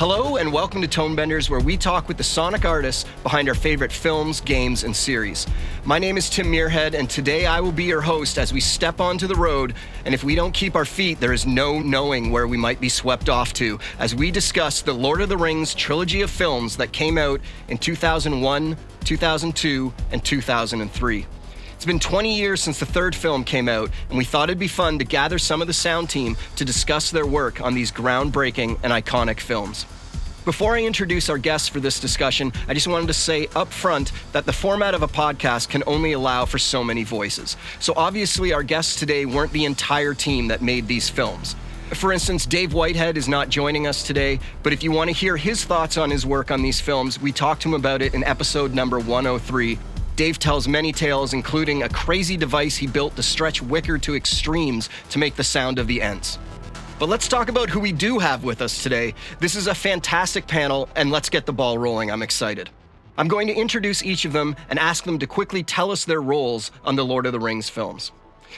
Hello and welcome to Tonebenders, where we talk with the sonic artists behind our favorite films, games, and series. My name is Tim Muirhead, and today I will be your host as we step onto the road, and if we don't keep our feet, there is no knowing where we might be swept off to as we discuss the Lord of the Rings trilogy of films that came out in 2001, 2002, and 2003. It's been 20 years since the third film came out, and we thought it'd be fun to gather some of the sound team to discuss their work on these groundbreaking and iconic films. Before I introduce our guests for this discussion, I just wanted to say up front that the format of a podcast can only allow for so many voices. So obviously our guests today weren't the entire team that made these films. For instance, Dave Whitehead is not joining us today, but if you want to hear his thoughts on his work on these films, we talked to him about it in episode number 103. Dave tells many tales, including a crazy device he built to stretch wicker to extremes to make the sound of the Ents. But let's talk about who we do have with us today. This is a fantastic panel, and let's get the ball rolling. I'm excited. I'm going to introduce each of them and ask them to quickly tell us their roles on the Lord of the Rings films.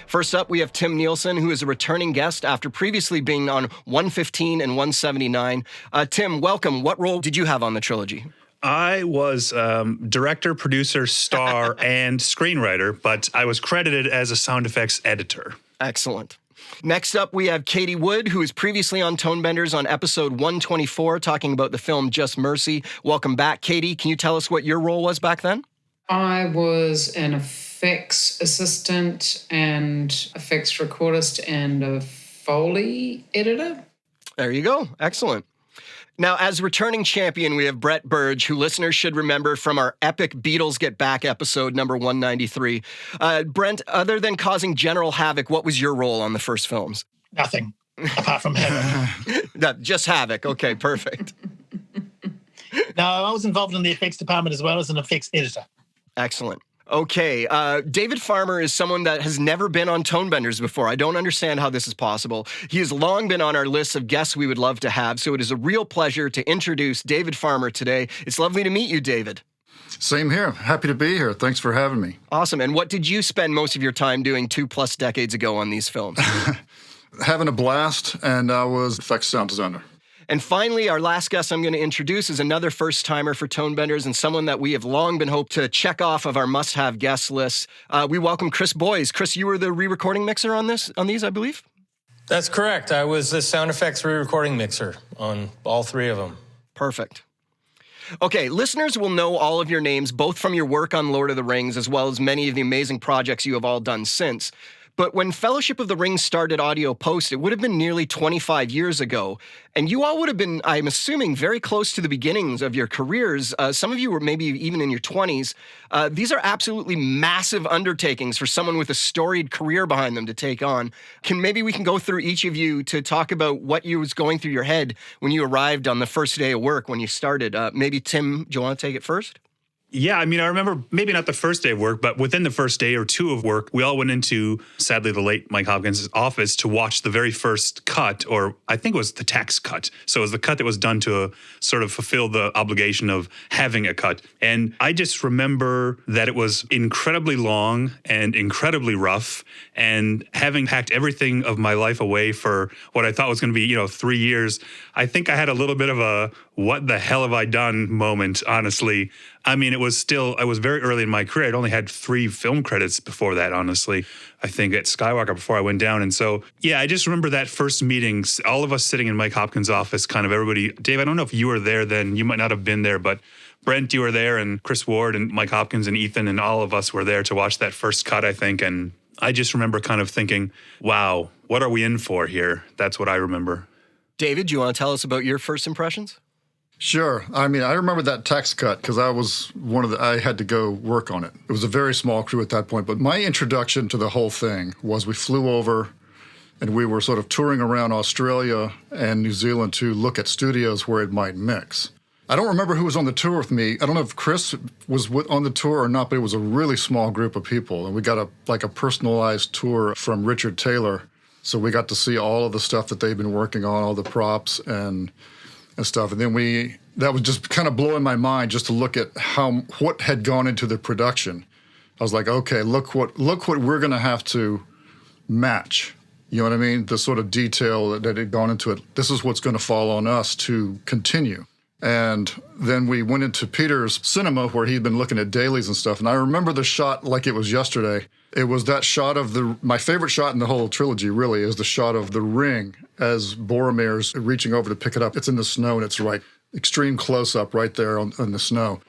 First up, we have Tim Nielsen, who is a returning guest after previously being on 115 and 179. Tim, welcome. What role did you have on the trilogy? I was director, producer, star, and screenwriter, but I was credited as a sound effects editor. Excellent. Next up, we have Katy Wood, who was previously on Tonebenders on episode 124, talking about the film Just Mercy. Welcome back, Katy. Can you tell us what your role was back then? I was an effects assistant and effects recordist and a Foley editor. There you go. Excellent. Now, as returning champion, we have Brent Burge, who listeners should remember from our epic Beatles Get Back episode number 193. Brent, other than causing general havoc, what was your role on the first films? Nothing, apart from havoc. Just havoc. Okay, perfect. No, I was involved in the effects department as well as an effects editor. Excellent. Okay, David Farmer is someone that has never been on Tonebenders before. I don't understand how this is possible. He has long been on our list of guests we would love to have, so it is a real pleasure to introduce David Farmer today. It's lovely to meet you, David. Same here. Happy to be here. Thanks for having me. Awesome. And what did you spend most of your time doing 2+ decades ago on these films? Having a blast, and I was effects sound designer. And finally, our last guest I'm going to introduce is another first-timer for Tonebenders and someone that we have long been hoped to check off of our must-have guest list. We welcome Chris Boyes. Chris, you were the re-recording mixer on these, I believe? That's correct. I was the sound effects re-recording mixer on all three of them. Perfect. Okay, listeners will know all of your names, both from your work on Lord of the Rings, as well as many of the amazing projects you have all done since. But when Fellowship of the Ring started Audio Post, it would have been nearly 25 years ago. And you all would have been, I'm assuming, very close to the beginnings of your careers. Some of you were maybe even in your 20s. These are absolutely massive undertakings for someone with a storied career behind them to take on. Maybe we can go through each of you to talk about what was going through your head when you arrived on the first day of work, when you started. Maybe Tim, do you want to take it first? Yeah, I remember maybe not the first day of work, but within the first day or two of work, we all went into, sadly, the late Mike Hopkins' office to watch the very first cut, or I think it was the tax cut. So it was the cut that was done to sort of fulfill the obligation of having a cut. And I just remember that it was incredibly long and incredibly rough, and having packed everything of my life away for what I thought was going to be, 3 years, I think I had a little bit of a what the hell have I done moment, honestly. It was very early in my career. I'd only had 3 film credits before that, honestly, I think at Skywalker before I went down. And so, yeah, I just remember that first meeting, all of us sitting in Mike Hopkins' office, kind of everybody. Dave, I don't know if you were there then. You might not have been there, but Brent, you were there, and Chris Ward and Mike Hopkins and Ethan and all of us were there to watch that first cut, I think. And I just remember kind of thinking, wow, what are we in for here? That's what I remember. David, do you want to tell us about your first impressions? Sure. I remember that tax cut because I was I had to go work on it. It was a very small crew at that point, but my introduction to the whole thing was we flew over and we were sort of touring around Australia and New Zealand to look at studios where it might mix. I don't remember who was on the tour with me. I don't know if Chris was on the tour or not, but it was a really small group of people. And we got a personalized tour from Richard Taylor. So we got to see all of the stuff that they've been working on, all the props and stuff. And then that was just kind of blowing my mind just to look at what had gone into the production. I was like, okay, look what we're going to have to match You know what I mean? The sort of detail that had gone into it. This is what's going to fall on us to continue. And then we went into Peter's cinema where he'd been looking at dailies and stuff. And I remember the shot like it was yesterday. It was that shot of my favorite shot in the whole trilogy, really, is the shot of the ring as Boromir's reaching over to pick it up. It's in the snow, and it's right, extreme close-up right there on the snow.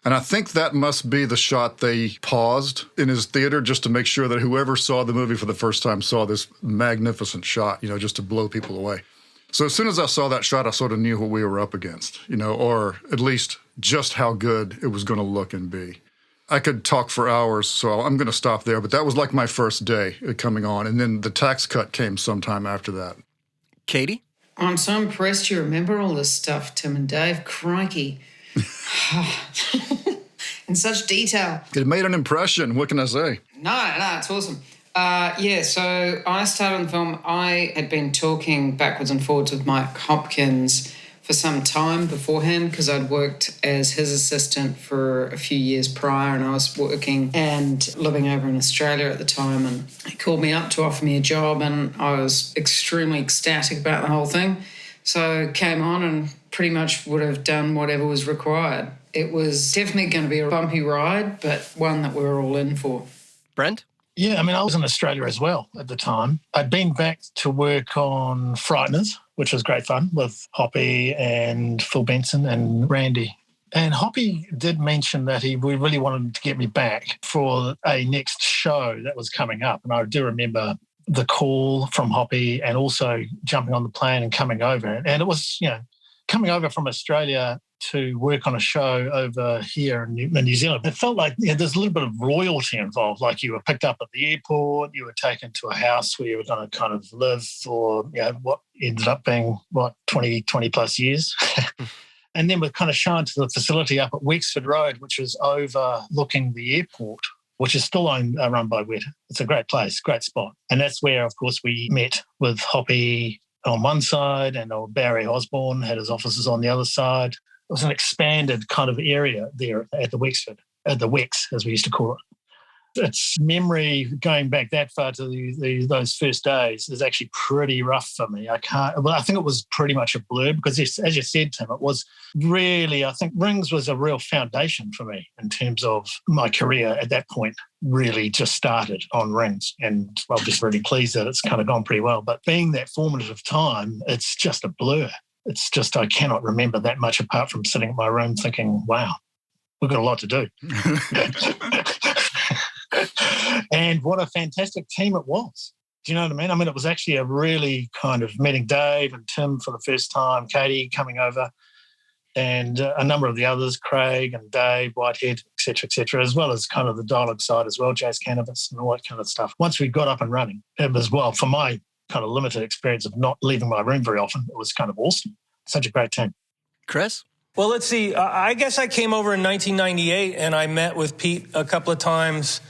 And I think that must be the shot they paused in his theater just to make sure that whoever saw the movie for the first time saw this magnificent shot, just to blow people away. So as soon as I saw that shot, I sort of knew what we were up against, or at least just how good it was going to look and be. I could talk for hours, so I'm going to stop there, but that was like my first day coming on. And then the tax cut came sometime after that. Katy? I'm so impressed you remember all this stuff, Tim and Dave. Crikey. In such detail. It made an impression. What can I say? No, it's awesome. So I started on the film. I had been talking backwards and forwards with Mike Hopkins for some time beforehand because I'd worked as his assistant for a few years prior, and I was working and living over in Australia at the time, and he called me up to offer me a job, and I was extremely ecstatic about the whole thing. So came on and pretty much would have done whatever was required. It was definitely going to be a bumpy ride, but one that we were all in for. Brent? Yeah, I was in Australia as well at the time. I'd been back to work on Frighteners, which was great fun with Hoppy and Phil Benson and Randy. And Hoppy did mention that we really wanted to get me back for a next show that was coming up. And I do remember the call from Hoppy and also jumping on the plane and coming over. And it was, coming over from Australia to work on a show over here in New Zealand. It felt like there's a little bit of royalty involved, like you were picked up at the airport, you were taken to a house where you were going to kind of live for what ended up being, 20 plus years. And then we're kind of shown to the facility up at Wexford Road, which was overlooking the airport, which is still run by Weta. It's a great place, great spot. And that's where, of course, we met with Hoppy on one side and Barry Osborne had his offices on the other side. It was an expanded kind of area there at the Wexford, at the Wex, as we used to call it. It's memory going back that far to those first days is actually pretty rough for me. I think it was pretty much a blur because, as you said, Tim, it was really, I think Rings was a real foundation for me in terms of my career at that point. Really just started on Rings, and I'm just really pleased that it's kind of gone pretty well. But being that formative time, it's just a blur. It's just I cannot remember that much apart from sitting in my room thinking, wow, we've got a lot to do. And what a fantastic team it was. Do you know what I mean? It was actually a really kind of meeting Dave and Tim for the first time, Katy coming over, and a number of the others, Craig and Dave, Whitehead, et cetera, as well as kind of the dialogue side as well, Jace Cannabis and all that kind of stuff. Once we got up and running, it was, well, for my kind of limited experience of not leaving my room very often, it was kind of awesome. Such a great team. Chris? Well, let's see. I guess I came over in 1998 and I met with Pete a couple of times,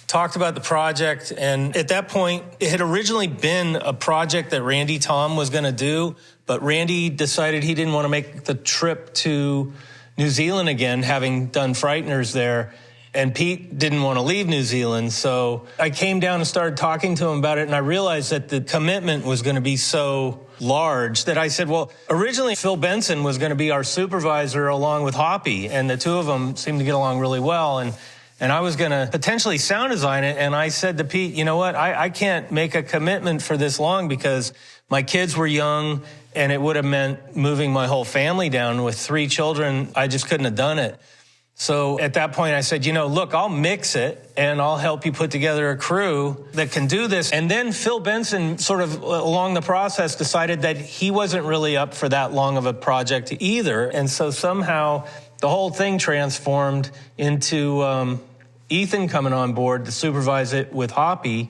talked about the project. And at that point, it had originally been a project that Randy Tom was going to do, but Randy decided he didn't want to make the trip to New Zealand again, having done Frighteners there. And Pete didn't want to leave New Zealand. So I came down and started talking to him about it. And I realized that the commitment was going to be so large that I said, well, originally Phil Benson was going to be our supervisor along with Hoppy. And the two of them seemed to get along really well. And I was going to potentially sound design it. And I said to Pete, you know what? I can't make a commitment for this long because my kids were young and it would have meant moving my whole family down with 3 children. I just couldn't have done it. So at that point, I said, look, I'll mix it and I'll help you put together a crew that can do this. And then Phil Benson sort of along the process decided that he wasn't really up for that long of a project either. And so somehow the whole thing transformed into Ethan coming on board to supervise it with Hoppy.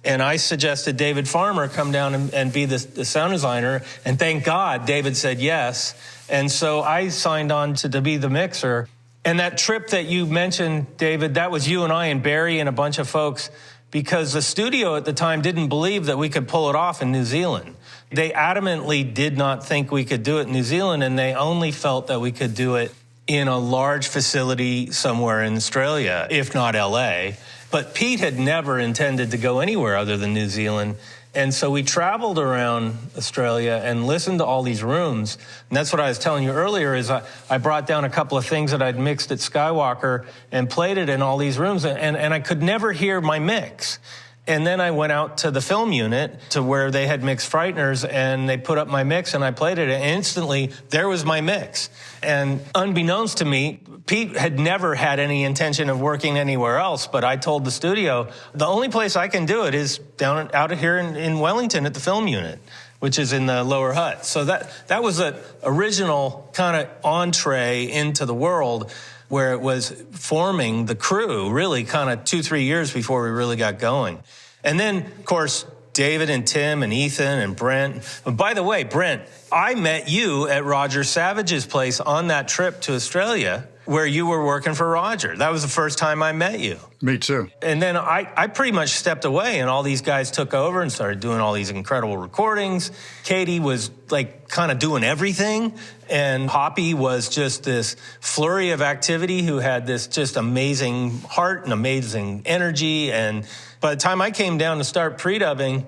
And I suggested David Farmer come down and be the sound designer. And thank God David said yes. And so I signed on to be the mixer. And that trip that you mentioned, David, that was you and I and Barry and a bunch of folks because the studio at the time didn't believe that we could pull it off in New Zealand. They adamantly did not think we could do it in New Zealand, and they only felt that we could do it in a large facility somewhere in Australia, if not LA. But Pete had never intended to go anywhere other than New Zealand. And so we traveled around Australia and listened to all these rooms. And that's what I was telling you earlier is I brought down a couple of things that I'd mixed at Skywalker and played it in all these rooms. And I could never hear my mix. And then I went out to the film unit to where they had mixed Frighteners, and they put up my mix and I played it, and instantly there was my mix. And unbeknownst to me, Pete had never had any intention of working anywhere else, but I told the studio, the only place I can do it is out here in Wellington at the film unit, which is in the lower hut. So that was an original kind of entree into the world where it was forming the crew, really kind of 2-3 years before we really got going. And then, of course, David and Tim and Ethan and Brent. And by the way, Brent, I met you at Roger Savage's place on that trip to Australia where you were working for Roger. That was the first time I met you. Me too. And then I pretty much stepped away, and all these guys took over and started doing all these incredible recordings. Katy was like kind of doing everything, and Hoppy was just this flurry of activity who had this just amazing heart and amazing energy. And by the time I came down to start pre-dubbing,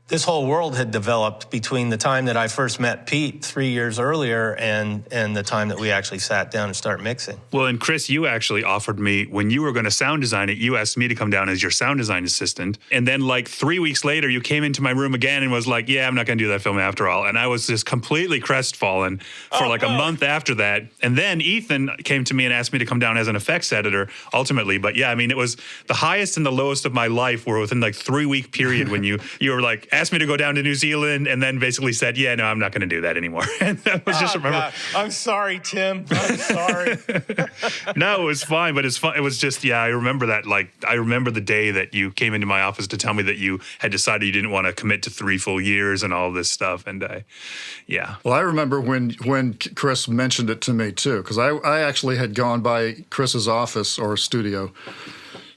this whole world had developed between the time that I first met Pete 3 years earlier and the time that we actually sat down and start mixing. Well, and Chris, you actually offered me, when you were going to sound design it, you asked me to come down as your sound design assistant. And then like 3 weeks later, you came into my room again and was like, yeah, I'm not going to do that film after all. And I was just completely crestfallen for a month after that. And then Ethan came to me and asked me to come down as an effects editor ultimately. But yeah, I mean, it was the highest and the lowest of my life were within like 3 week period when you were like, asked me to go down to New Zealand and then basically said, yeah, no, I'm not going to do that anymore. And that was just, remember. God. I'm sorry, Tim. I'm sorry. No, it was fine, but it's fun. It was just, yeah, I remember that. Like, I remember the day that you came into my office to tell me that you had decided you didn't want to commit to 3 full years and all this stuff. And yeah. Well, I remember when Chris mentioned it to me too, because I actually had gone by Chris's office or studio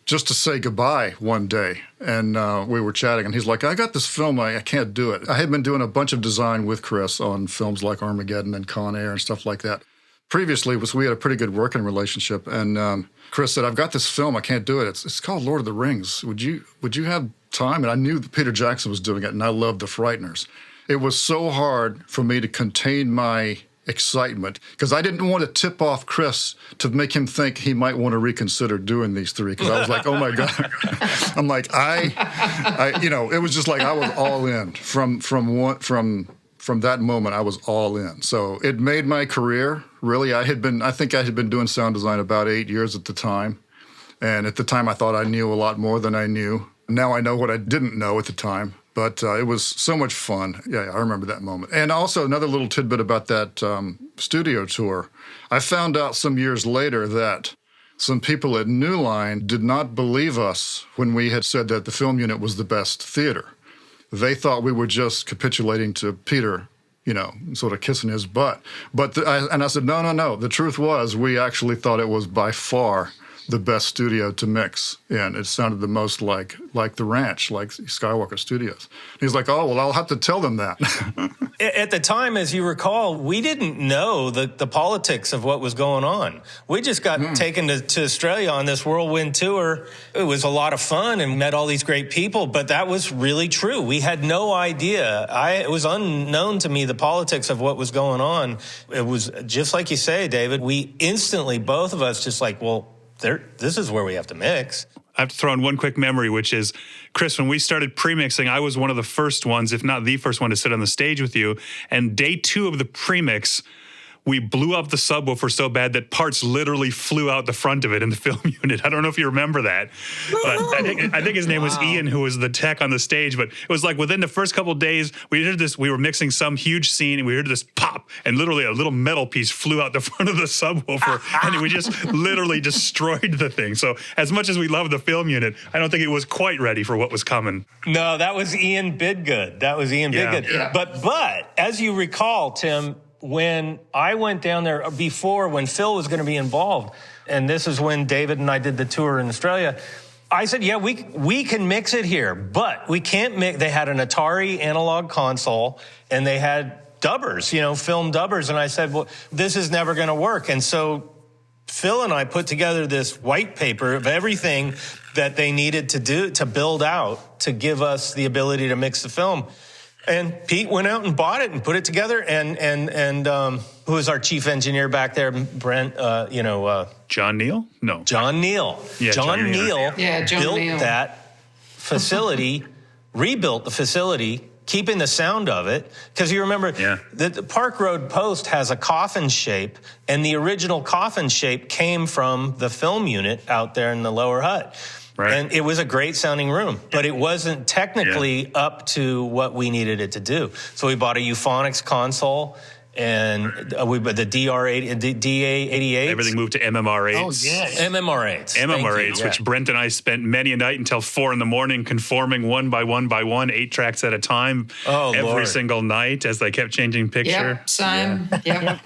just to say goodbye one day. And we were chatting, and he's like, I got this film, I can't do it. I had been doing a bunch of design with Chris on films like Armageddon and Con Air and stuff like that. Previously, we had a pretty good working relationship, and Chris said, I've got this film, I can't do it. It's called Lord of the Rings. Would you have time? And I knew that Peter Jackson was doing it, and I loved the Frighteners. It was so hard for me to contain my excitement because I didn't want to tip off Chris to make him think he might want to reconsider doing these 3 because I was like, oh my God. I'm like, I it was just like I was all in from that moment. I was all in. So it made my career. Really, I think I had been doing sound design about 8 years at the time. And at the time I thought I knew a lot more than I knew. Now I know what I didn't know at the time. But it was so much fun. Yeah, I remember that moment. And also another little tidbit about that studio tour. I found out some years later that some people at New Line did not believe us when we had said that the film unit was the best theater. They thought we were just capitulating to Peter, sort of kissing his butt. And I said, no. The truth was we actually thought it was by far the best studio to mix in. It sounded the most like the ranch, like Skywalker Studios. He's like, oh, well, I'll have to tell them that. At the time, as you recall, we didn't know the politics of what was going on. We just got taken to Australia on this whirlwind tour. It was a lot of fun and met all these great people, but that was really true. We had no idea. It was unknown to me, the politics of what was going on. It was just like you say, David, we instantly, both of us, just like, well, this is where we have to mix. I have to throw in one quick memory, which is, Chris, when we started pre-mixing, I was one of the first ones, if not the first one, to sit on the stage with you. And day 2 of the pre-mix, we blew up the subwoofer so bad that parts literally flew out the front of it in the film unit. I don't know if you remember that. But I think his name was Ian, who was the tech on the stage. But it was like within the first couple of days, we were mixing some huge scene, and we heard this pop, and literally a little metal piece flew out the front of the subwoofer, and we just literally destroyed the thing. So as much as we love the film unit, I don't think it was quite ready for what was coming. No, that was Ian Bidgood. Bidgood. Yeah. But as you recall, Tim, when I went down there before, when Phil was going to be involved, and this is when David and I did the tour in Australia, I said, yeah, we can mix it here, but we can't mix. They had an Atari analog console, and they had dubbers, film dubbers. And I said, well, this is never going to work. And so Phil and I put together this white paper of everything that they needed to do to build out to give us the ability to mix the film. And Pete went out and bought it and put it together. And who was our chief engineer back there? Brent, John Neal? No. John Neal. Yeah, John Neal built Neal. that facility, rebuilt the facility, keeping the sound of it. Because you remember that the Park Road Post has a coffin shape, and the original coffin shape came from the film unit out there in the lower hut. Right. And it was a great sounding room, but it wasn't technically up to what we needed it to do. So we bought a Euphonics console, and we bought the DA88. Everything moved to MMR8s. Oh, yeah. MMR8s. MMR8s, which Brent and I spent many a night until 4 a.m, conforming one by one, 8 tracks at a time, every single night as they kept changing picture. Yep, same. Yeah.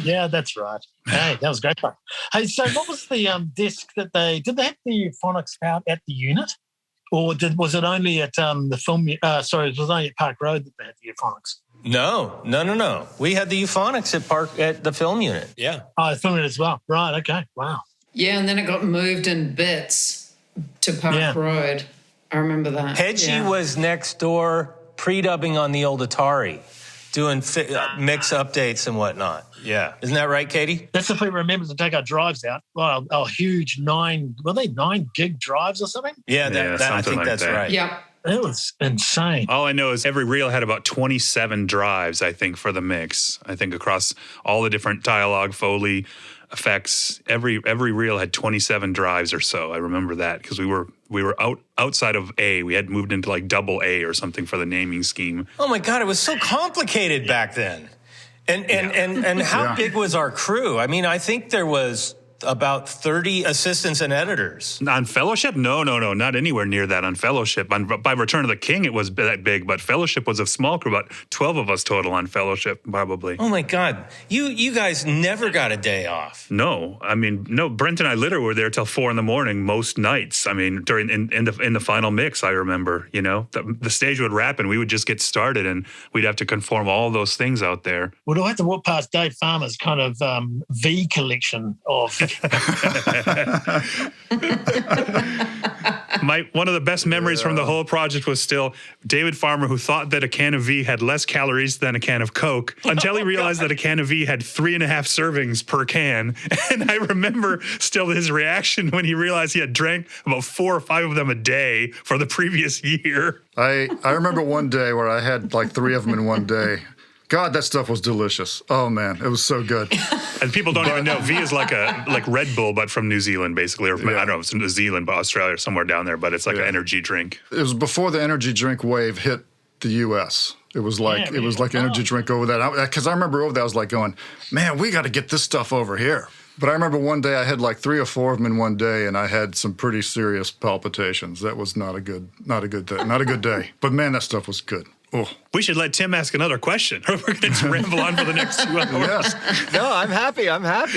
Yeah, that's right. Hey, that was great fun. Hey, so what was the disc that did they have the Euphonics out at the unit? Or was it only at the film, it was only at Park Road that they had the Euphonics? No. We had the Euphonics at the film unit. Yeah. Oh, the film unit as well. Right, okay, wow. Yeah, and then it got moved in bits to Park Road. I remember that. Hedgie was next door pre-dubbing on the old Atari, doing mix updates and whatnot. Yeah. Isn't that right, Katie? That's if we remember to take our drives out. Well, a huge 9 gig drives or something? Yeah, I think like that's that. right. Yeah. It was insane. All I know is every reel had about 27 drives, I think, for the mix. I think across all the different dialogue, Foley, effects, every reel had 27 drives or so. I remember that because we were outside of A. We had moved into like double A or something for the naming scheme. Oh my God, it was so complicated back then. And how big was our crew? I mean, I think there was about 30 assistants and editors. On Fellowship? No, not anywhere near that on Fellowship. By Return of the King, it was that big, but Fellowship was a small crew, about 12 of us total on Fellowship, probably. Oh my God. You guys never got a day off. No. Brent and I literally were there till 4 a.m. most nights. I mean, during in the final mix, I remember, the stage would wrap and we would just get started and we'd have to conform all those things out there. Well, do I have to walk past Dave Farmer's kind of V collection of... One of the best memories from the whole project was still David Farmer, who thought that a can of V had less calories than a can of Coke until he realized that a can of V had 3.5 servings per can. And I remember still his reaction when he realized he had drank about 4 or 5 of them a day for the previous year. I remember one day where I had like 3 of them in one day. God, that stuff was delicious. Oh man, it was so good. And people don't even know V is like Red Bull, but from New Zealand, basically. Or I don't know if it's New Zealand, but Australia, or somewhere down there. But it's like an energy drink. It was before the energy drink wave hit the U.S. It was like energy drink over that. Because I remember over there, I was like going, man, we got to get this stuff over here. But I remember one day I had like 3 or 4 of them in one day, and I had some pretty serious palpitations. That was not a good day. But man, that stuff was good. Oh. We should let Tim ask another question. We're going to ramble on for the next 2 hours. Yes. No, I'm happy.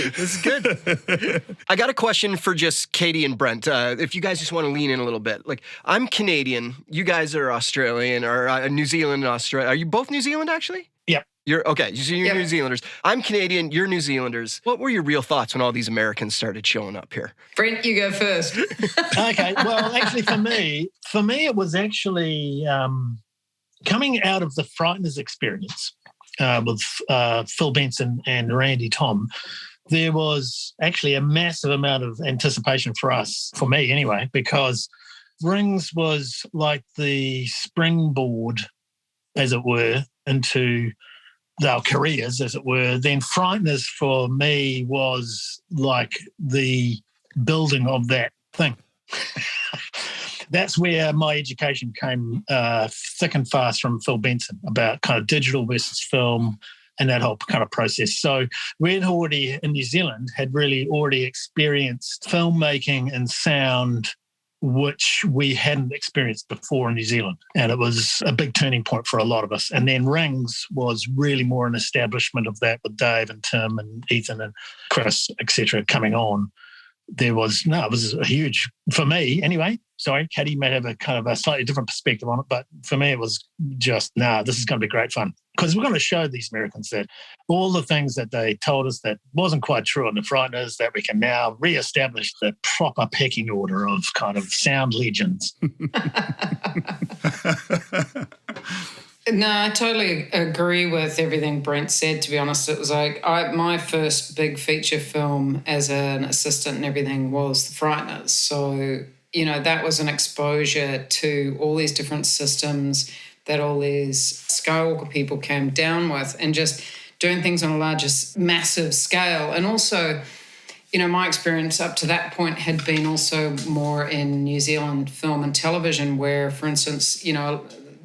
This is good. I got a question for just Katy and Brent. If you guys just want to lean in a little bit. Like, I'm Canadian. You guys are Australian or New Zealand and Australia. Are you both New Zealand, actually? Yep. You're New Zealanders. I'm Canadian. You're New Zealanders. What were your real thoughts when all these Americans started showing up here? Brent, you go first. Okay. Well, actually, for me, it was actually... coming out of the Frighteners experience with Phil Benson and Randy Tom, there was actually a massive amount of anticipation for me anyway, because Rings was like the springboard, as it were, into our careers, as it were. Then Frighteners for me was like the building of that thing. That's where my education came thick and fast from Phil Benson about kind of digital versus film and that whole kind of process. So we'd already, in New Zealand, had really already experienced filmmaking and sound, which we hadn't experienced before in New Zealand. And it was a big turning point for a lot of us. And then Rings was really more an establishment of that with Dave and Tim and Ethan and Chris, etc., coming on. it was a huge, for me anyway. Sorry, Katy may have a kind of a slightly different perspective on it, but for me it was just, this is going to be great fun. Because we're going to show these Americans that all the things that they told us that wasn't quite true on the Frighteners, that we can now re-establish the proper pecking order of kind of sound legends. No, I totally agree with everything Brent said, to be honest. It was like my first big feature film as an assistant and everything was The Frighteners. So, that was an exposure to all these different systems that all these Skywalker people came down with, and just doing things on a larger, massive scale. And also, my experience up to that point had been also more in New Zealand film and television, where, for instance,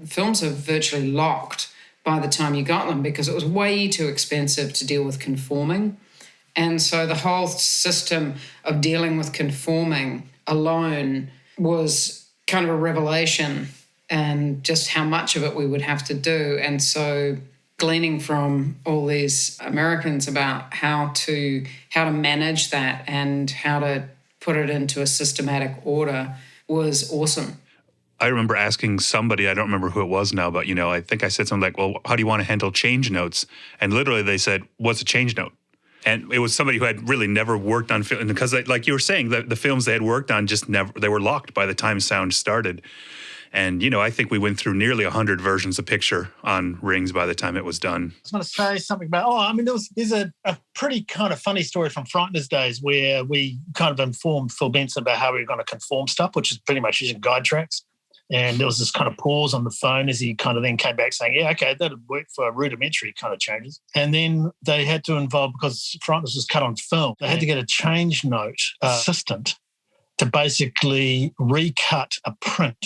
films are virtually locked by the time you got them because it was way too expensive to deal with conforming. And so the whole system of dealing with conforming alone was kind of a revelation, and just how much of it we would have to do. And so gleaning from all these Americans about how to manage that and how to put it into a systematic order was awesome. I remember asking somebody, I don't remember who it was now, but, I think I said something like, well, how do you want to handle change notes? And literally they said, what's a change note? And it was somebody who had really never worked on film, because like you were saying, the films they had worked on they were locked by the time sound started. And, I think we went through nearly 100 versions of picture on Rings by the time it was done. I was going to say something about, there's a pretty kind of funny story from Frighteners days where we kind of informed Phil Benson about how we were going to conform stuff, which is pretty much using guide tracks. And there was this kind of pause on the phone as he kind of then came back saying, yeah, okay, that'd work for rudimentary kind of changes. And then they had to involve, because Frighteners was cut on film, they had to get a change note assistant to basically recut a print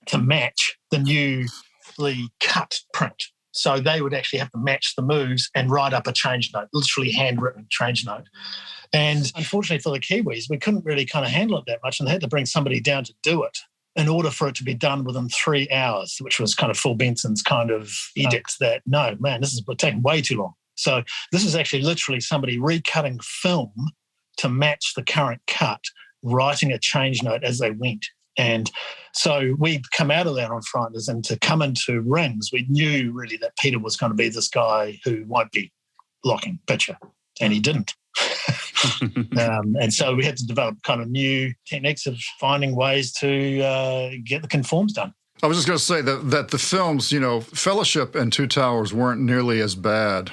to match the newly cut print. So they would actually have to match the moves and write up a change note, literally handwritten change note. And unfortunately for the Kiwis, we couldn't really kind of handle it that much, and they had to bring somebody down to do it in order for it to be done within 3 hours, which was kind of Phil Benson's kind of edict that, no, man, this is taking way too long. So this is actually literally somebody recutting film to match the current cut, writing a change note as they went. And so we'd come out of that on Frighteners, and to come into Rings, we knew really that Peter was going to be this guy who won't be locking picture, and he didn't. And so we had to develop kind of new techniques of finding ways to get the conforms done. I was just going to say that the films, Fellowship and Two Towers weren't nearly as bad.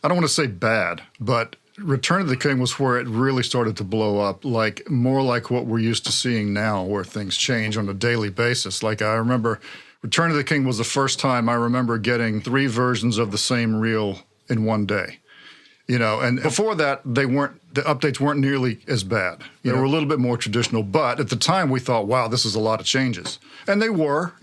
I don't want to say bad, but Return of the King was where it really started to blow up, more like what we're used to seeing now, where things change on a daily basis. Like I remember Return of the King was the first time I remember getting 3 versions of the same reel in one day. And before that, the updates weren't nearly as bad. They were a little bit more traditional, but at the time we thought, wow, this is a lot of changes. And they were,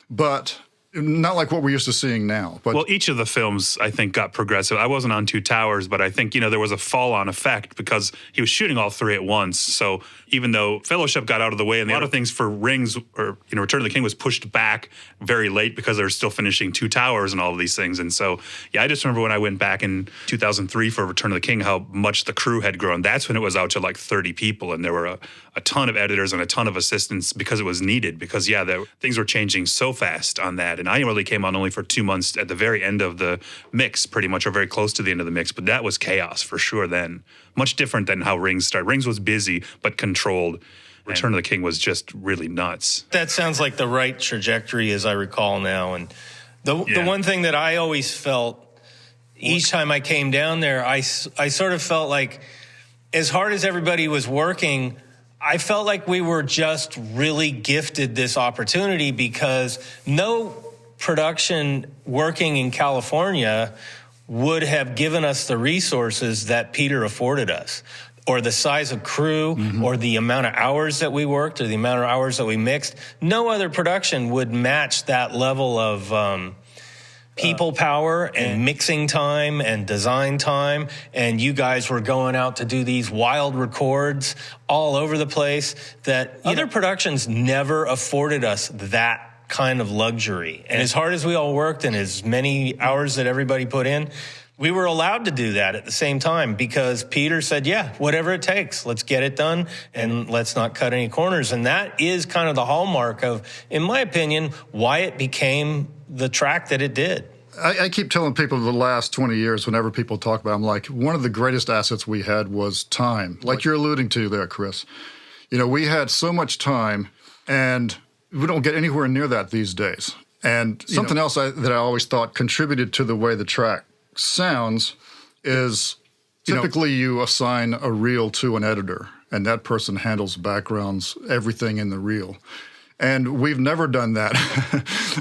but not like what we're used to seeing now. But well, each of the films, I think, got progressive. I wasn't on Two Towers, but I think, there was a fall-on effect because he was shooting all 3 at once. So even though Fellowship got out of the way and a lot of things for Rings or, Return of the King was pushed back very late because they were still finishing Two Towers and all of these things. And so, I just remember when I went back in 2003 for Return of the King, how much the crew had grown. That's when it was out to like 30 people, and there were a ton of editors and a ton of assistants because it was needed, because, things were changing so fast on that. And I really came on only for 2 months at the very end of the mix, pretty much, or very close to the end of the mix. But that was chaos for sure then. Much different than how Rings started. Rings was busy, but controlled. Return of the King was just really nuts. That sounds like the right trajectory, as I recall now. And the one thing that I always felt each time I came down there, I sort of felt like, as hard as everybody was working, I felt like we were just really gifted this opportunity, because no production working in California would have given us the resources that Peter afforded us, or the size of crew, or the amount of hours that we worked, or the amount of hours that we mixed. No other production would match that level of people power and mixing time and design time. And you guys were going out to do these wild records all over the place that other productions never afforded us that kind of luxury. And as hard as we all worked and as many hours that everybody put in, we were allowed to do that at the same time because Peter said, yeah, whatever it takes, let's get it done and let's not cut any corners. And that is kind of the hallmark of, in my opinion, why it became the track that it did. I keep telling people the last 20 years, whenever people talk about it, I'm like, one of the greatest assets we had was time, like you're alluding to there, Chris. You know, we had so much time, and we don't get anywhere near that these days. And something else that I always thought contributed to the way the track sounds is typically you assign a reel to an editor, and that person handles backgrounds, everything in the reel. And we've never done that.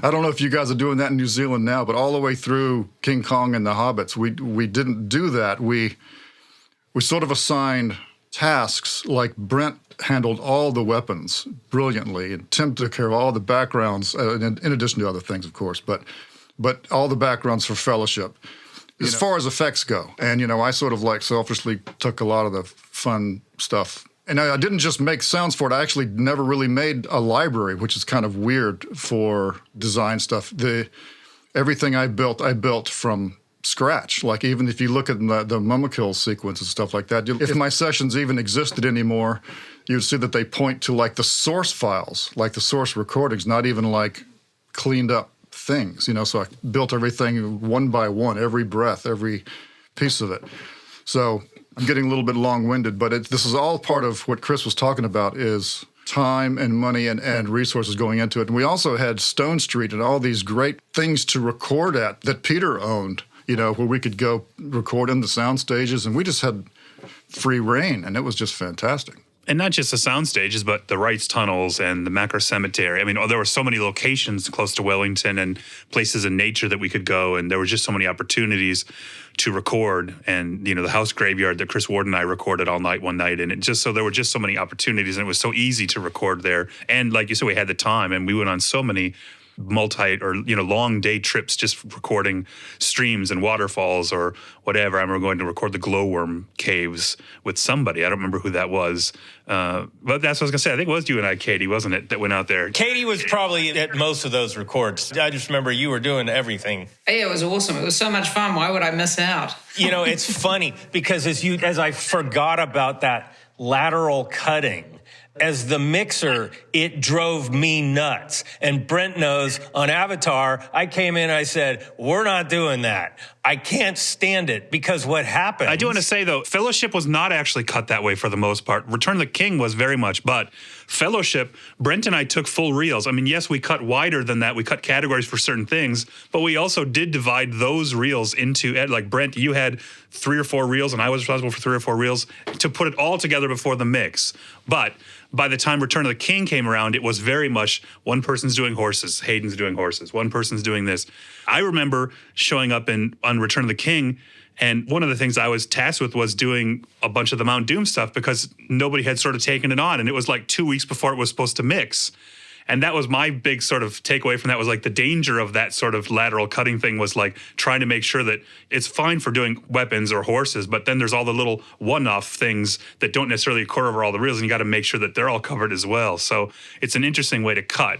I don't know if you guys are doing that in New Zealand now, but all the way through King Kong and the Hobbits, we didn't do that. We sort of assigned tasks, like Brent handled all the weapons brilliantly, and Tim took care of all the backgrounds, in addition to other things, of course, but all the backgrounds for Fellowship. As far as effects go, and, I sort of like selfishly took a lot of the fun stuff. And I didn't just make sounds for it. I actually never really made a library, which is kind of weird for design stuff. Everything I built from scratch. Like, even if you look at the Mummakill sequence and stuff like that, if my sessions even existed anymore, you'd see that they point to like the source files, like the source recordings, not even like cleaned up things, So I built everything one by one, every breath, every piece of it. So I'm getting a little bit long-winded, but this is all part of what Chris was talking about, is time and money and resources going into it. And we also had Stone Street and all these great things to record at that Peter owned, where we could go record in the sound stages, and we just had free reign, and it was just fantastic. And not just the sound stages, but the Wrights Tunnels and the Macro Cemetery. I mean, there were so many locations close to Wellington and places in nature that we could go, and there were just so many opportunities to record. And, the house graveyard that Chris Ward and I recorded all night one night, and there were just so many opportunities, and it was so easy to record there. And like you said, we had the time, and we went on so many long day trips just recording streams and waterfalls or whatever. I remember going to record the glowworm caves with somebody. I don't remember who that was. But that's what I was going to say. I think it was you and I, Katy, wasn't it, that went out there? Katy was probably at most of those records. I just remember you were doing everything. Yeah, it was awesome. It was so much fun. Why would I miss out? It's funny because as I forgot about that lateral cutting, as the mixer, it drove me nuts. And Brent knows, on Avatar, I came in and I said, we're not doing that. I can't stand it, because what happened... I do want to say, though, Fellowship was not actually cut that way for the most part. Return of the King was very much, but Fellowship, Brent and I took full reels. I mean, yes, we cut wider than that. We cut categories for certain things, but we also did divide those reels into, like Brent, you had 3 or 4 reels, and I was responsible for 3 or 4 reels to put it all together before the mix. But by the time Return of the King came around, it was very much one person's doing horses, Hayden's doing horses, one person's doing this. I remember showing up on Return of the King, and one of the things I was tasked with was doing a bunch of the Mount Doom stuff because nobody had sort of taken it on, and it was like 2 weeks before it was supposed to mix. And that was my big sort of takeaway from that, was like the danger of that sort of lateral cutting thing was like trying to make sure that it's fine for doing weapons or horses, but then there's all the little one-off things that don't necessarily occur over all the reels, and you got to make sure that they're all covered as well. So it's an interesting way to cut.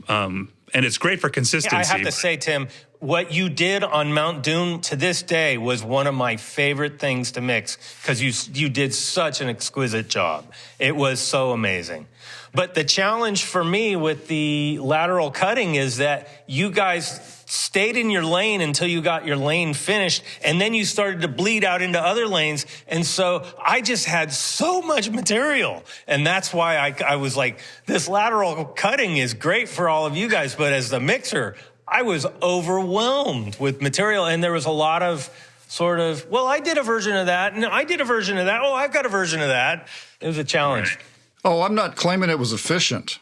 And it's great for consistency. I have to say, Tim, what you did on Mount Doom to this day was one of my favorite things to mix, because you did such an exquisite job. It was so amazing. But the challenge for me with the lateral cutting is that you guys stayed in your lane until you got your lane finished, and then you started to bleed out into other lanes. And so I just had so much material. And that's why I was like, this lateral cutting is great for all of you guys. But as the mixer, I was overwhelmed with material. And there was a lot of sort of, well, I did a version of that, and I did a version of that. Oh, I've got a version of that. It was a challenge. Oh, I'm not claiming it was efficient.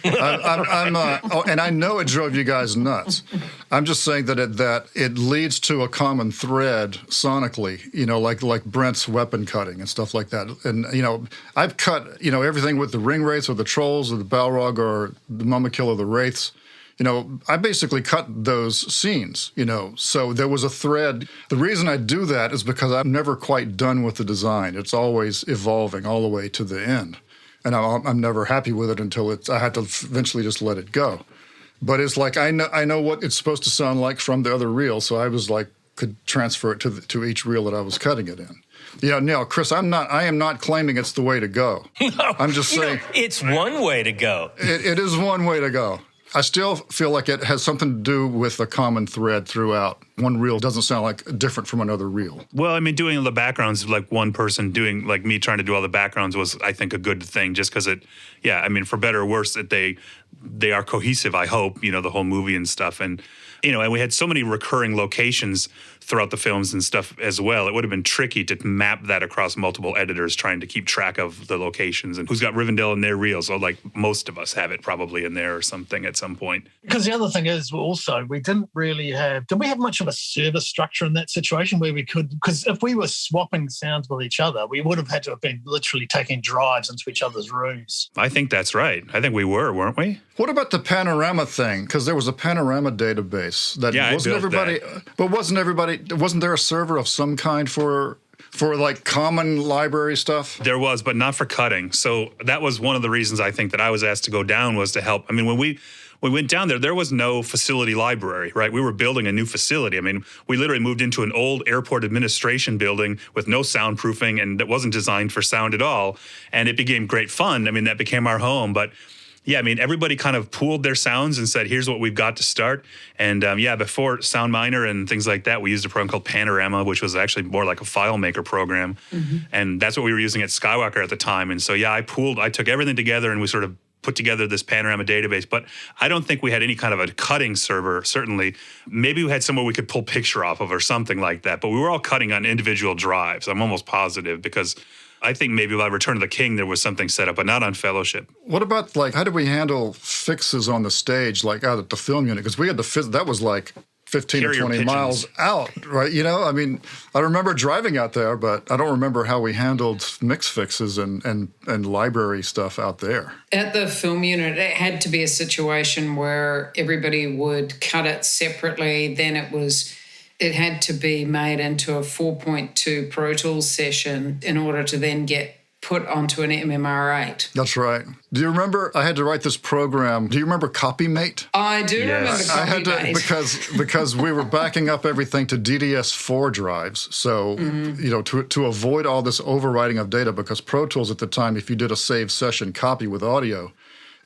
And I know it drove you guys nuts. I'm just saying that it leads to a common thread sonically, like Brent's weapon cutting and stuff like that. And, I've cut, everything with the ring wraiths or the trolls or the Balrog or the Mummakill or the wraiths. I basically cut those scenes, so there was a thread. The reason I do that is because I'm never quite done with the design. It's always evolving all the way to the end. And I'm never happy with it until I had to eventually just let it go. But it's like I know what it's supposed to sound like from the other reel, so I was like could transfer it to each reel that I was cutting it in. Yeah, no, Chris, I am not claiming it's the way to go. No, I'm just saying it's one way to go. it is one way to go. I still feel like it has something to do with a common thread throughout. One reel doesn't sound like different from another reel. Well, I mean, doing the backgrounds, like one person doing, like me trying to do all the backgrounds was, I think, a good thing just because I mean, for better or worse, that they are cohesive, I hope, the whole movie and stuff. And, and we had so many recurring locations throughout the films and stuff as well. It would have been tricky to map that across multiple editors trying to keep track of the locations and who's got Rivendell in their reels. So like most of us have it probably in there or something at some point. Because the other thing is also we didn't really did we have much of a service structure in that situation where we could, because if we were swapping sounds with each other, we would have had to have been literally taking drives into each other's rooms. I think that's right. I think we weren't we? What about the panorama thing? Because there was a panorama database that wasn't everybody, but wasn't there a server of some kind for like common library stuff? There was, but not for cutting. So that was one of the reasons I think that I was asked to go down was to help. I mean, when we went down there was no facility library, right? We were building a new facility. I mean, we literally moved into an old airport administration building with no soundproofing and that wasn't designed for sound at all. And it became great fun. I mean, that became our home. But yeah, I mean, everybody kind of pooled their sounds and said, here's what we've got to start. And before SoundMiner and things like that, we used a program called Panorama, which was actually more like a file maker program. Mm-hmm. And that's what we were using at Skywalker at the time. And so, I took everything together and we sort of put together this Panorama database. But I don't think we had any kind of a cutting server, certainly. Maybe we had somewhere we could pull picture off of or something like that. But we were all cutting on individual drives. I'm almost positive because I think maybe by Return of the King there was something set up, but not on Fellowship. What about how did we handle fixes on the stage, like out at the film unit? Because we had that was like 15 Carrier or 20 pigeons. miles out, right? I mean, I remember driving out there, but I don't remember how we handled mix fixes and library stuff out there. At the film unit, it had to be a situation where everybody would cut it separately. Then it had to be made into a 4.2 Pro Tools session in order to then get put onto an MMR8. That's right. Do you remember I had to write this program? Do you remember CopyMate? I do remember CopyMate. I had to because we were backing up everything to DDS4 drives. So, to avoid all this overwriting of data, because Pro Tools at the time, if you did a save session copy with audio,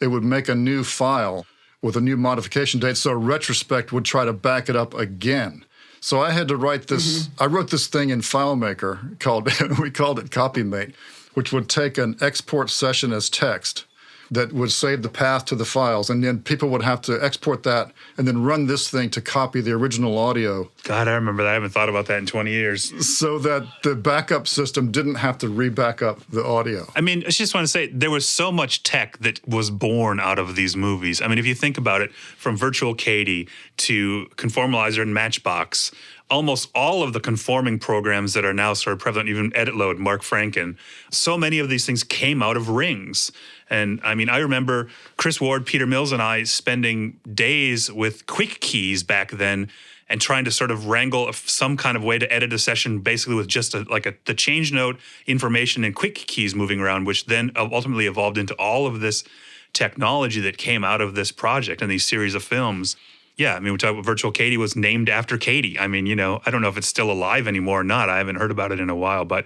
it would make a new file with a new modification date. So Retrospect would try to back it up again. So I had to write this. Mm-hmm. I wrote this thing in FileMaker we called it CopyMate, which would take an export session as text that would save the path to the files, and then people would have to export that and then run this thing to copy the original audio. God, I remember that. I haven't thought about that in 20 years. So that the backup system didn't have to re-back up the audio. I mean, I just want to say there was so much tech that was born out of these movies. I mean, if you think about it, from Virtual Katy to Conformalizer and Matchbox, almost all of the conforming programs that are now sort of prevalent, even EditLoad, Mark Franken, so many of these things came out of rings. And I mean, I remember Chris Ward, Peter Mills, and I spending days with quick keys back then and trying to sort of wrangle some kind of way to edit a session basically with just the change note information and quick keys moving around, which then ultimately evolved into all of this technology that came out of this project and these series of films. Yeah, I mean, we talk about Virtual Katy was named after Katy. I mean, I don't know if it's still alive anymore or not. I haven't heard about it in a while, but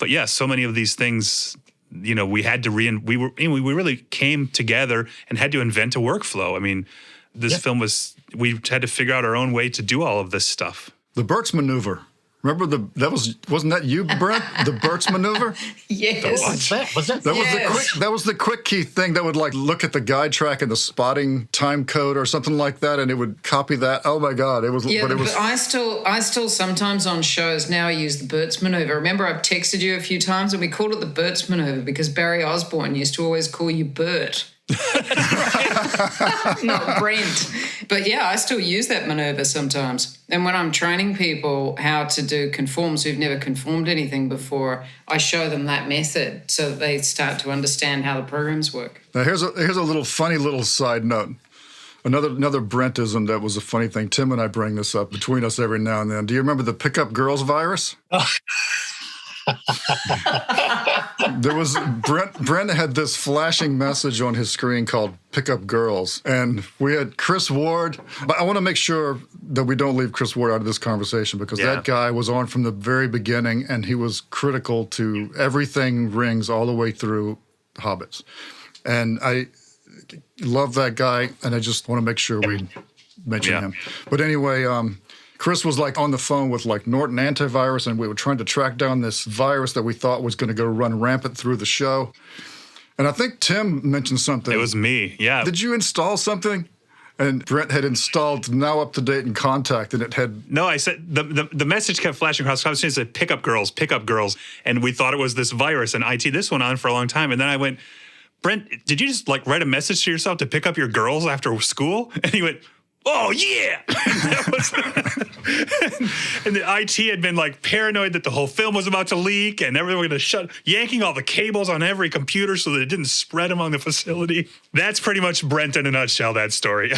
yeah, so many of these things, we had to we really came together and had to invent a workflow. I mean, this film we had to figure out our own way to do all of this stuff. The Burt's maneuver. Remember wasn't that you, Brent? The Burt's maneuver? Yes. That was the quick key thing that would look at the guide track and the spotting time code or something like that, and it would copy that. Oh my God! It was. Yeah, but I still sometimes on shows now use the Burt's maneuver. Remember, I've texted you a few times, and we called it the Burt's maneuver because Barry Osborne used to always call you Bert. Not Brent. But yeah, I still use that maneuver sometimes. And when I'm training people how to do conforms who've never conformed anything before, I show them that method so that they start to understand how the programs work. Now here's a little funny little side note. Another Brentism that was a funny thing. Tim and I bring this up between us every now and then. Do you remember the Pickup Girls virus? There was Brent had this flashing message on his screen called "Pick Up Girls," and we had Chris Ward. But I want to make sure that we don't leave Chris Ward out of this conversation, because that guy was on from the very beginning, and he was critical to everything Rings all the way through Hobbits. And I love that guy, and I just want to make sure we mention him. But anyway, Chris was like on the phone with like Norton Antivirus, and we were trying to track down this virus that we thought was going to go run rampant through the show. And I think Tim mentioned something. It was me, yeah. Did you install something? And Brent had installed Now Up to Date in Contact, and it had... No, I said, the message kept flashing across the conversation. It said, pick up girls. And we thought it was this virus, and IT, this went on for a long time. And then I went, Brent, did you just like write a message to yourself to pick up your girls after school? And he went, oh, yeah. And the IT had been like paranoid that the whole film was about to leak and everyone was going to shut, yanking all the cables on every computer so that it didn't spread among the facility. That's pretty much Brent in a nutshell, that story.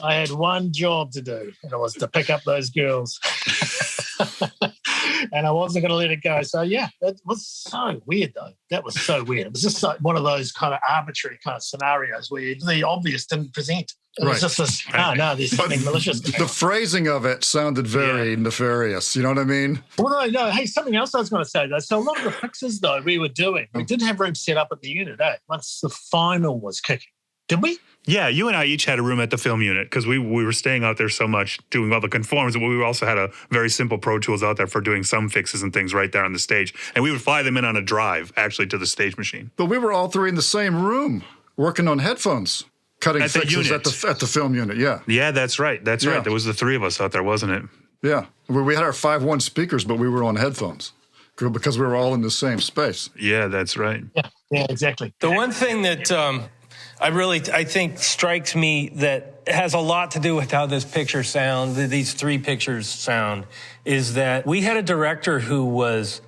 I had one job to do, and it was to pick up those girls. And I wasn't going to let it go. So, yeah, it was so weird, though. That was so weird. It was just like one of those kind of arbitrary kind of scenarios where the obvious didn't present. It was just this, no, there's something malicious. The phrasing of it sounded very nefarious. You know what I mean? Well, no. Hey, something else I was going to say, though. So a lot of the fixes, though, we were doing, we didn't have room set up at the unit, once the final was kicking. Did we? Yeah, you and I each had a room at the film unit because we were staying out there so much doing all the conforms. But we also had a very simple Pro Tools out there for doing some fixes and things right there on the stage. And we would fly them in on a drive, actually, to the stage machine. But we were all three in the same room working on headphones, cutting fixes at the film unit, Yeah, that's right. That's right. There was the three of us out there, wasn't it? Yeah. We had our 5.1 speakers, but we were on headphones because we were all in the same space. Yeah, that's right. Yeah, exactly. The one thing that I think strikes me that has a lot to do with how this picture sounds, these three pictures sound, is that we had a director who was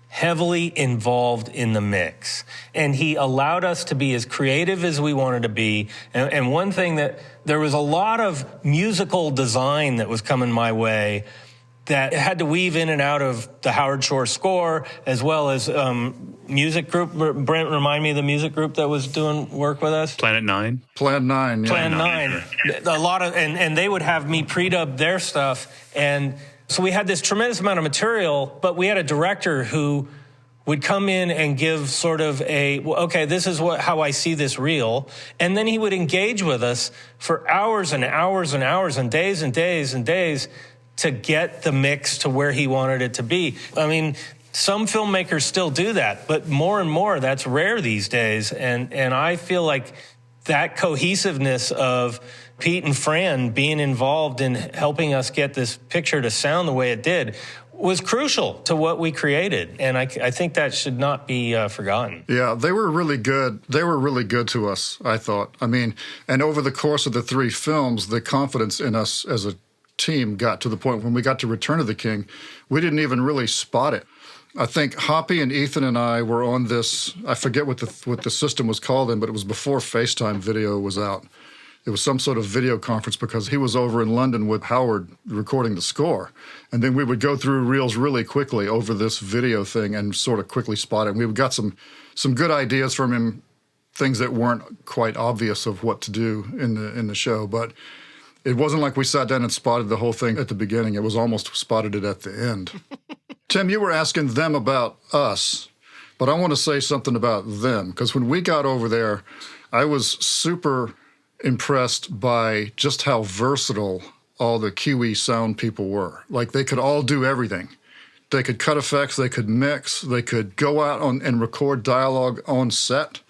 heavily involved in the mix, and he allowed us to be as creative as we wanted to be. And one thing that there was a lot of musical design that was coming my way that had to weave in and out of the Howard Shore score, as well as music group. Brent, remind me of the music group that was doing work with us. Planet 9. Plan 9. Yeah. Plan 9. A lot of, and they would have me pre-dub their stuff, and so we had this tremendous amount of material. But we had a director who would come in and give sort of okay, this is how I see this reel, and then he would engage with us for hours and hours and hours and days and days and days to get the mix to where he wanted it to be. I mean, some filmmakers still do that, but more and more that's rare these days. And I feel like that cohesiveness of Pete and Fran being involved in helping us get this picture to sound the way it did was crucial to what we created. And I think that should not be forgotten. Yeah, they were really good. They were really good to us, I thought. I mean, and over the course of the three films, the confidence in us as a team got to the point when we got to Return of the King, we didn't even really spot it. I think Hoppy and Ethan and I were on this, I forget what the system was called then, but it was before FaceTime video was out. It was some sort of video conference because he was over in London with Howard recording the score. And then we would go through reels really quickly over this video thing and sort of quickly spot it. And we got some good ideas from him, things that weren't quite obvious of what to do in the show. But it wasn't like we sat down and spotted the whole thing at the beginning. It was almost spotted it at the end. Tim, you were asking them about us, but I want to say something about them, because when we got over there, I was super impressed by just how versatile all the Kiwi sound people were. Like, they could all do everything. They could cut effects, they could mix, they could go out and record dialogue on set.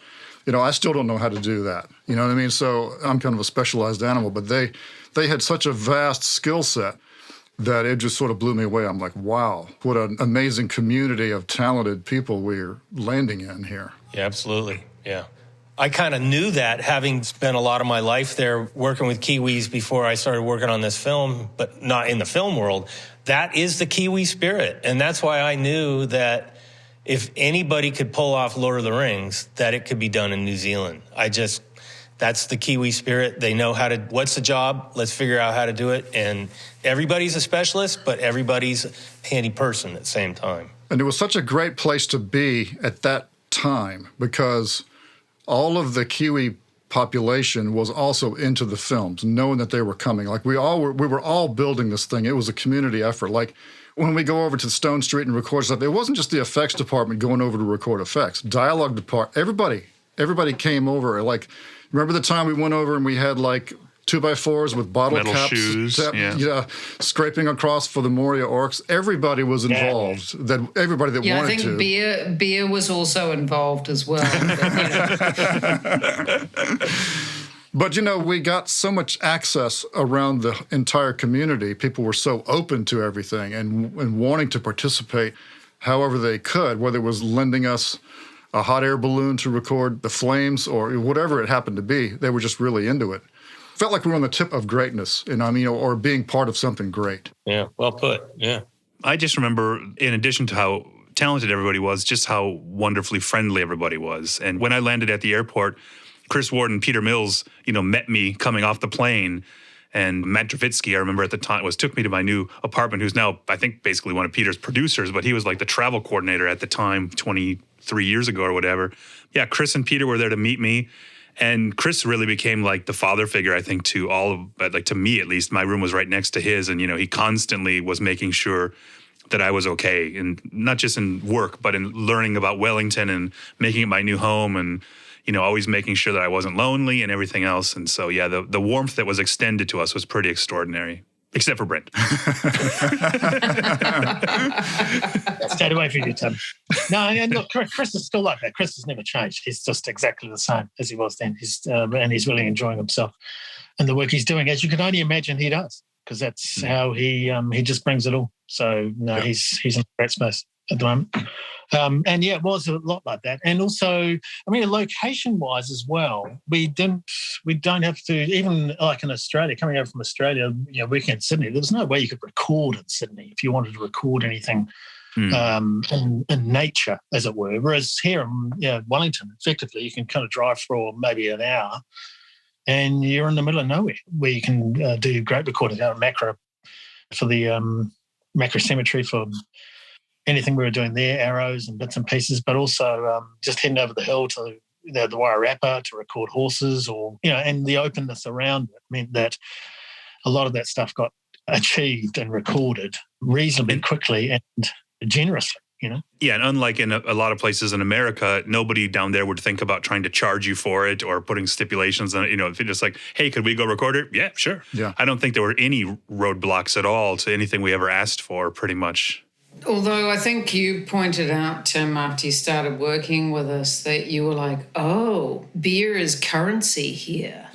You know, I still don't know how to do that. You know what I mean? So I'm kind of a specialized animal, but they had such a vast skill set that it just sort of blew me away. I'm like, wow, what an amazing community of talented people we're landing in here. Yeah, absolutely. Yeah. I kind of knew that, having spent a lot of my life there working with Kiwis before I started working on this film, but not in the film world. That is the Kiwi spirit. And that's why I knew that if anybody could pull off Lord of the Rings, that it could be done in New Zealand. That's the Kiwi spirit. They know what's the job? Let's figure out how to do it. And everybody's a specialist, but everybody's a handy person at the same time. And it was such a great place to be at that time because all of the Kiwi population was also into the films, knowing that they were coming. Like we were all building this thing. It was a community effort. Like when we go over to Stone Street and record stuff, it wasn't just the effects department going over to record effects. Dialogue department, everybody came over. Like, remember the time we went over and we had like 2x4s with bottle Metal caps, shoes, yeah. Scraping across for the Moria orcs. Everybody was involved. Everybody that Yeah, I wanted think to. beer was also involved as well. But, we got so much access around the entire community. People were so open to everything and wanting to participate however they could, whether it was lending us a hot air balloon to record the flames or whatever it happened to be. They were just really into it. Felt like we were on the tip of greatness, or being part of something great. Yeah, well put, yeah. I just remember, in addition to how talented everybody was, just how wonderfully friendly everybody was. And when I landed at the airport, Chris Ward and Peter Mills, met me coming off the plane. And Matt Dravitsky, I remember at the time, took me to my new apartment, who's now, I think, basically one of Peter's producers, but he was like the travel coordinator at the time, 23 years ago or whatever. Yeah, Chris and Peter were there to meet me. And Chris really became like the father figure, I think, to all of, like to me at least. My room was right next to his, and he constantly was making sure that I was okay, and not just in work, but in learning about Wellington and making it my new home, and always making sure that I wasn't lonely and everything else. And so, yeah, the warmth that was extended to us was pretty extraordinary. Except for Brent. Stayed away from you, Tim. No, and look, Chris is still like that. Chris has never changed. He's just exactly the same as he was then. And he's really enjoying himself and the work he's doing, as you can only imagine he does, because that's how he just brings it all. So, no, he's in a great space at the moment. And yeah, it was a lot like that. And also, location-wise as well, we don't have to, even like in Australia, coming over from Australia, working in Sydney, there was no way you could record in Sydney if you wanted to record anything in nature, as it were. Whereas here in Wellington, effectively, you can kind of drive for maybe an hour and you're in the middle of nowhere where you can do great recording out of Macra for the Macra Cemetery for anything we were doing there, arrows and bits and pieces, but also just heading over the hill to the Wairarapa to record horses, or and the openness around it meant that a lot of that stuff got achieved and recorded reasonably quickly and generously. Yeah, and unlike in a lot of places in America, nobody down there would think about trying to charge you for it or putting stipulations on it. If you're just like, hey, could we go record it? Yeah, sure. Yeah. I don't think there were any roadblocks at all to anything we ever asked for, pretty much. Although I think you pointed out, Tim, after you started working with us, that you were like, oh, beer is currency here.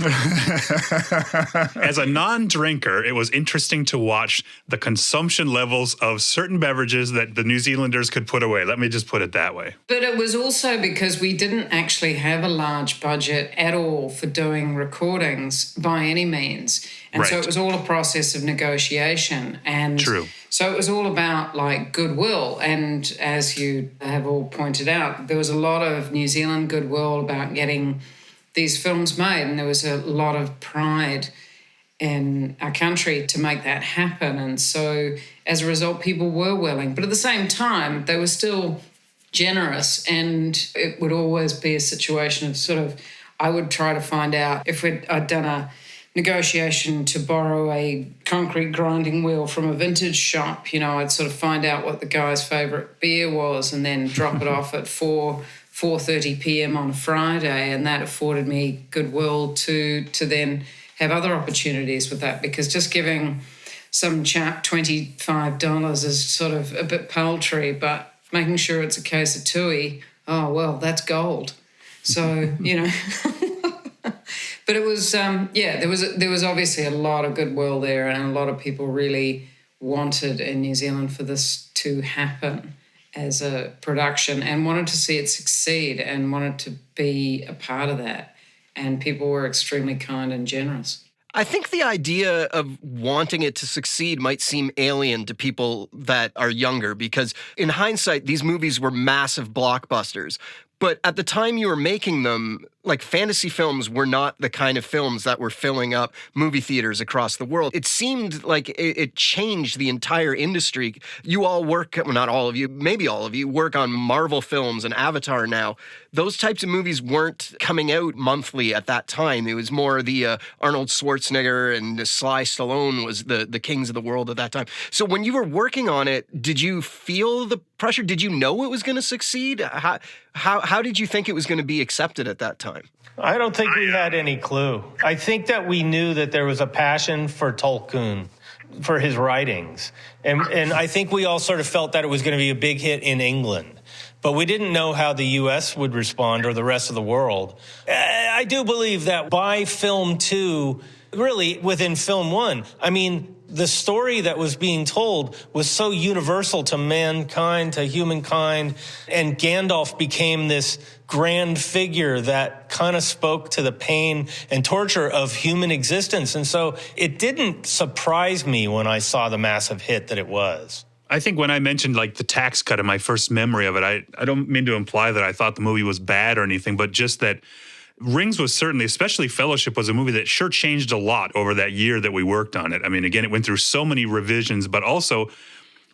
As a non-drinker, it was interesting to watch the consumption levels of certain beverages that the New Zealanders could put away. Let me just put it that way. But it was also because we didn't actually have a large budget at all for doing recordings by any means. And so it was all a process of negotiation. And True. So it was all about like goodwill. And as you have all pointed out, there was a lot of New Zealand goodwill about getting these films made. And there was a lot of pride in our country to make that happen. And so as a result, people were willing. But at the same time, they were still generous. And it would always be a situation of sort of, I would try to find out if I'd done a negotiation to borrow a concrete grinding wheel from a vintage shop. I'd sort of find out what the guy's favourite beer was and then drop it off at 4:30 p.m. on a Friday, and that afforded me goodwill to then have other opportunities with that, because just giving some chap $25 is sort of a bit paltry, but making sure it's a case of tui, oh, well, that's gold. So, But it was, there was obviously a lot of goodwill there, and a lot of people really wanted in New Zealand for this to happen as a production and wanted to see it succeed and wanted to be a part of that. And people were extremely kind and generous. I think the idea of wanting it to succeed might seem alien to people that are younger, because in hindsight, these movies were massive blockbusters. But at the time you were making them, like fantasy films were not the kind of films that were filling up movie theaters across the world. It seemed like it changed the entire industry. You all work, well, not all of you, maybe all of you, work on Marvel films and Avatar now. Those types of movies weren't coming out monthly at that time. It was more the Arnold Schwarzenegger and Sly Stallone was the kings of the world at that time. So when you were working on it, did you feel the pressure? Did you know it was going to succeed? How did you think it was going to be accepted at that time? I don't think we had any clue. I think that we knew that there was a passion for Tolkien, for his writings. And I think we all sort of felt that it was going to be a big hit in England. But we didn't know how the U.S. would respond or the rest of the world. I do believe that by film 2, really within film 1, I mean, the story that was being told was so universal to mankind, to humankind, and Gandalf became this grand figure that kind of spoke to the pain and torture of human existence. And so it didn't surprise me when I saw the massive hit that it was. I think when I mentioned like the tax cut in my first memory of it, I don't mean to imply that I thought the movie was bad or anything, but just that Rings was certainly, especially Fellowship, was a movie that sure changed a lot over that year that we worked on it. I mean, again, it went through so many revisions, but also,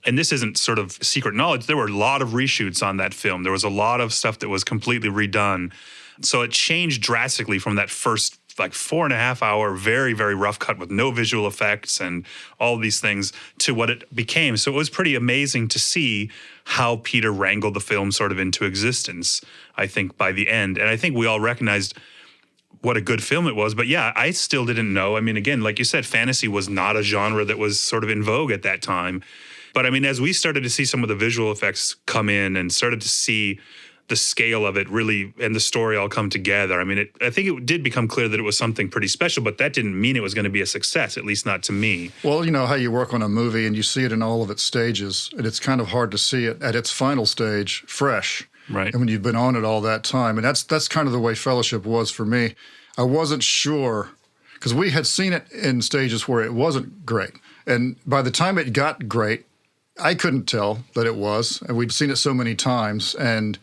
and this isn't sort of secret knowledge, there were a lot of reshoots on that film. There was a lot of stuff that was completely redone. So it changed drastically from that first like 4.5 hour, very, very rough cut with no visual effects and all these things to what it became. So it was pretty amazing to see how Peter wrangled the film sort of into existence, I think, by the end. And I think we all recognized what a good film it was. But yeah, I still didn't know. I mean, again, like you said, fantasy was not a genre that was sort of in vogue at that time. But I mean, as we started to see some of the visual effects come in and started to see the scale of it really and the story all come together. I mean, I think it did become clear that it was something pretty special, but that didn't mean it was going to be a success, at least not to me. Well, you know how you work on a movie and you see it in all of its stages, and it's kind of hard to see it at its final stage fresh. Right. And when you've been on it all that time. And that's kind of the way Fellowship was for me. I wasn't sure, because we had seen it in stages where it wasn't great. And by the time it got great, I couldn't tell that it was. And we'd seen it so many times. And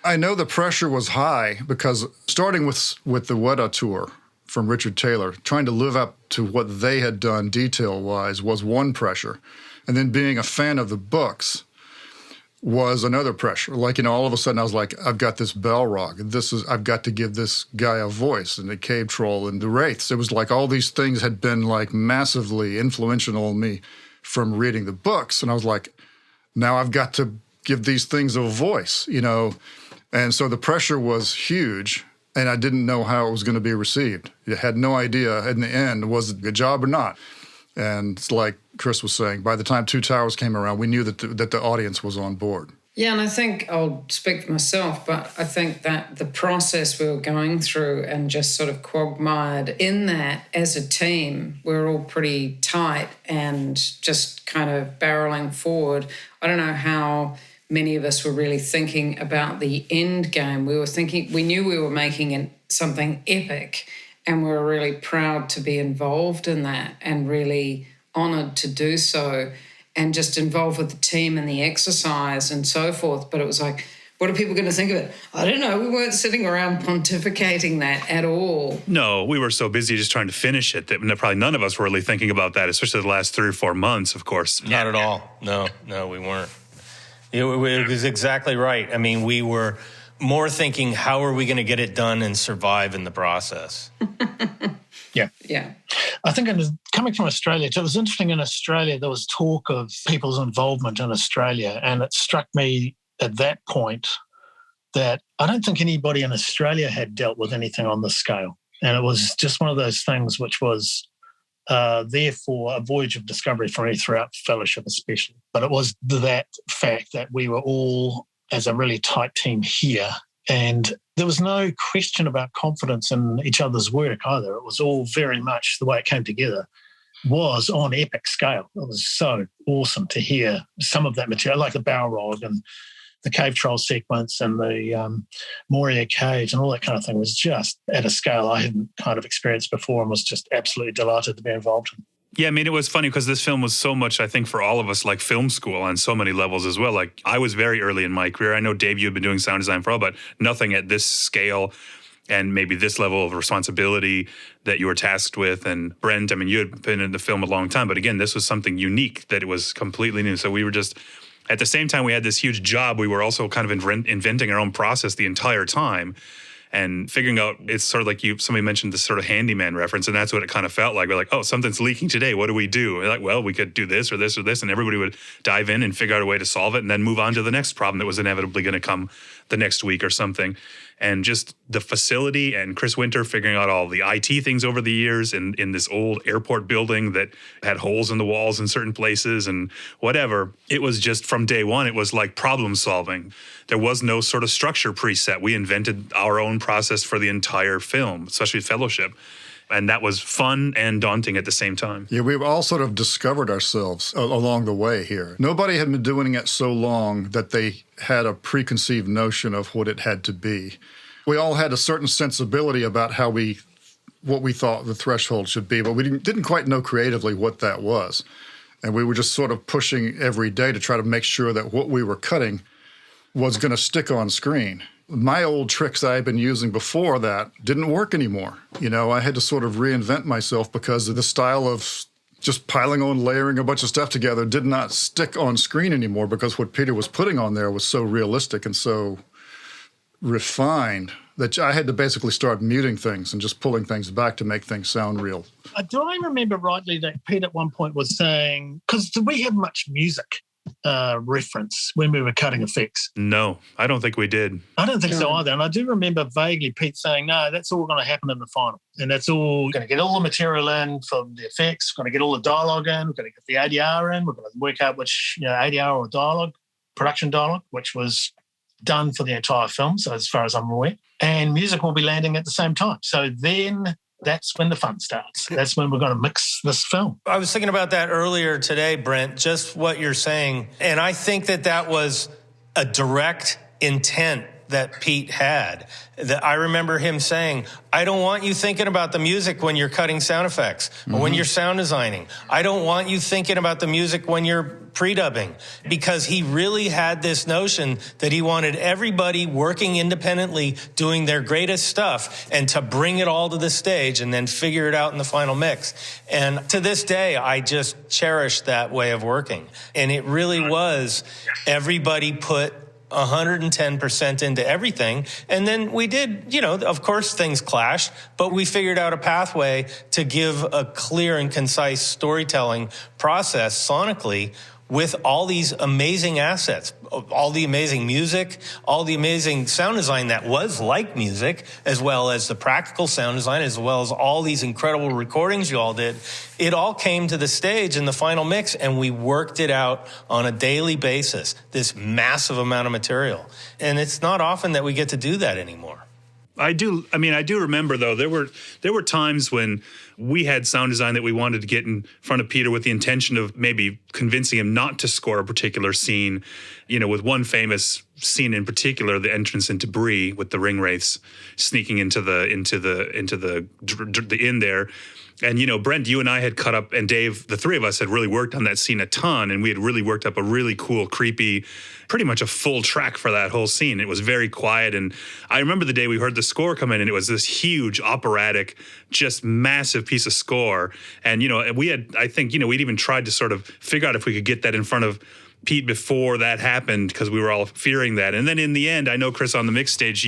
I know the pressure was high because starting with the Weta tour from Richard Taylor, trying to live up to what they had done detail-wise was one pressure. And then being a fan of the books was another pressure. Like, you know, all of a sudden I was like, I've got this Balrog. I've got to give this guy a voice, and the Cave Troll and the Wraiths. It was like all these things had been like massively influential on me from reading the books. And I was like, now I've got to give these things a voice, you know. And so the pressure was huge, and I didn't know how it was going to be received. I had no idea in the end, was it a good job or not? And it's like Chris was saying, by the time Two Towers came around, we knew that the audience was on board. Yeah, and I think I'll speak for myself, but I think that the process we were going through and just sort of quagmired in that as a team, we were all pretty tight and just kind of barreling forward. I don't know how many of us were really thinking about the end game. We knew we were making something epic, and we were really proud to be involved in that and really honoured to do so and just involved with the team and the exercise and so forth. But it was like, what are people going to think of it? I don't know. We weren't sitting around pontificating that at all. No, we were so busy just trying to finish it that probably none of us were really thinking about that, especially the last 3 or 4 months, of course. Not at all. No, we weren't. It was exactly right. I mean, we were more thinking, how are we going to get it done and survive in the process? Yeah. I think coming from Australia, it was interesting in Australia, there was talk of people's involvement in Australia, and it struck me at that point that I don't think anybody in Australia had dealt with anything on this scale. And it was just one of those things which was therefore a voyage of discovery for me throughout Fellowship especially. But it was that fact that we were all as a really tight team here, and there was no question about confidence in each other's work either. It was all very much the way it came together was on epic scale. It was so awesome to hear some of that material, like the Balrog and the Cave Troll sequence and the Muirhead cage and all that kind of thing was just at a scale I hadn't kind of experienced before, and was just absolutely delighted to be involved in. Yeah, I mean, it was funny because this film was so much, I think, for all of us, like film school on so many levels as well. Like, I was very early in my career. I know, Dave, you had been doing sound design for a while, but nothing at this scale. and maybe this level of responsibility that you were tasked with. And Brent, I mean, you had been in the film a long time, but again, this was something unique that it was completely new. So we were just, at the same time we had this huge job, we were also kind of inventing our own process the entire time and figuring out, it's sort of like somebody mentioned this sort of handyman reference, and that's what it kind of felt like. We're like, oh, something's leaking today. What do we do? We're like, well, we could do this or this or this, and everybody would dive in and figure out a way to solve it and then move on to the next problem that was inevitably going to come the next week or something. And just the facility and Chris Winter figuring out all the IT things over the years in this old airport building that had holes in the walls in certain places and whatever. It was just from day one, it was like problem solving. There was no sort of structure preset. We invented our own process for the entire film, especially Fellowship. And that was fun and daunting at the same time. Yeah, we've all sort of discovered ourselves along the way here. Nobody had been doing it so long that they had a preconceived notion of what it had to be. We all had a certain sensibility about what we thought the threshold should be, but we didn't quite know creatively what that was. And we were just sort of pushing every day to try to make sure that what we were cutting was going to stick on screen. My old tricks I had been using before that didn't work anymore. You know, I had to sort of reinvent myself because of the style of just piling on, layering a bunch of stuff together did not stick on screen anymore because what Peter was putting on there was so realistic and so refined that I had to basically start muting things and just pulling things back to make things sound real. Do I remember rightly that Pete at one point was saying, because did we have much music reference when we were cutting effects? No, I don't think we did. I don't think so either. And I do remember vaguely Pete saying, no, that's all going to happen in the final. And that's all going to get all the material in from the effects, going to get all the dialogue in, we're going to get the ADR in, we're going to work out which, ADR or dialogue, production dialogue, which was done for the entire film, so as far as I'm aware. And music will be landing at the same time. So then that's when the fun starts. That's when we're going to mix this film. I was thinking about that earlier today, Brent, just what you're saying. And I think that was a direct intent that Pete had. That I remember him saying, I don't want you thinking about the music when you're cutting sound effects or when you're sound designing. I don't want you thinking about the music when you're pre-dubbing, because he really had this notion that he wanted everybody working independently, doing their greatest stuff, and to bring it all to the stage and then figure it out in the final mix. And to this day, I just cherish that way of working. And it really was everybody put 110% into everything. And then we did, of course things clashed, but we figured out a pathway to give a clear and concise storytelling process sonically with all these amazing assets, all the amazing music, all the amazing sound design that was like music, as well as the practical sound design, as well as all these incredible recordings you all did. It all came to the stage in the final mix, and we worked it out on a daily basis, this massive amount of material. And it's not often that we get to do that anymore. I do remember, though, there were times when we had sound design that we wanted to get in front of Peter with the intention of maybe convincing him not to score a particular scene. With one famous scene in particular, the entrance into Bree with the ring wraiths sneaking into the inn there. And, Brent, you and I had cut up, and Dave, the three of us had really worked on that scene a ton, and we had really worked up a really cool, creepy, pretty much a full track for that whole scene. It was very quiet, and I remember the day we heard the score come in, and it was this huge, operatic, just massive piece of score. And, I think we'd even tried to sort of figure out if we could get that in front of Pete before that happened, because we were all fearing that. And then in the end, I know, Chris, on the mix stage,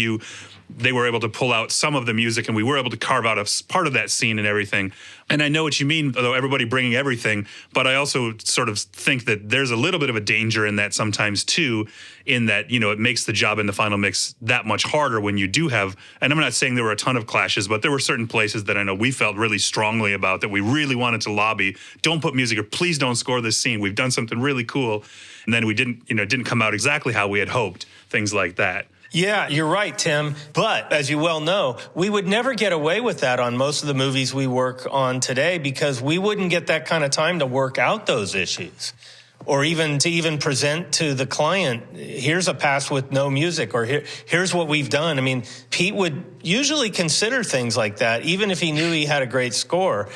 they were able to pull out some of the music, and we were able to carve out a part of that scene and everything. And I know what you mean, although everybody bringing everything, but I also sort of think that there's a little bit of a danger in that sometimes too, in that, it makes the job in the final mix that much harder when you do have, and I'm not saying there were a ton of clashes, but there were certain places that I know we felt really strongly about, that we really wanted to lobby, don't put music, or please don't score this scene. We've done something really cool. And then we didn't come out exactly how we had hoped, things like that. Yeah, you're right, Tim. But as you well know, we would never get away with that on most of the movies we work on today, because we wouldn't get that kind of time to work out those issues, or even to present to the client, here's a pass with no music, or here's what we've done. I mean, Pete would usually consider things like that, even if he knew he had a great score.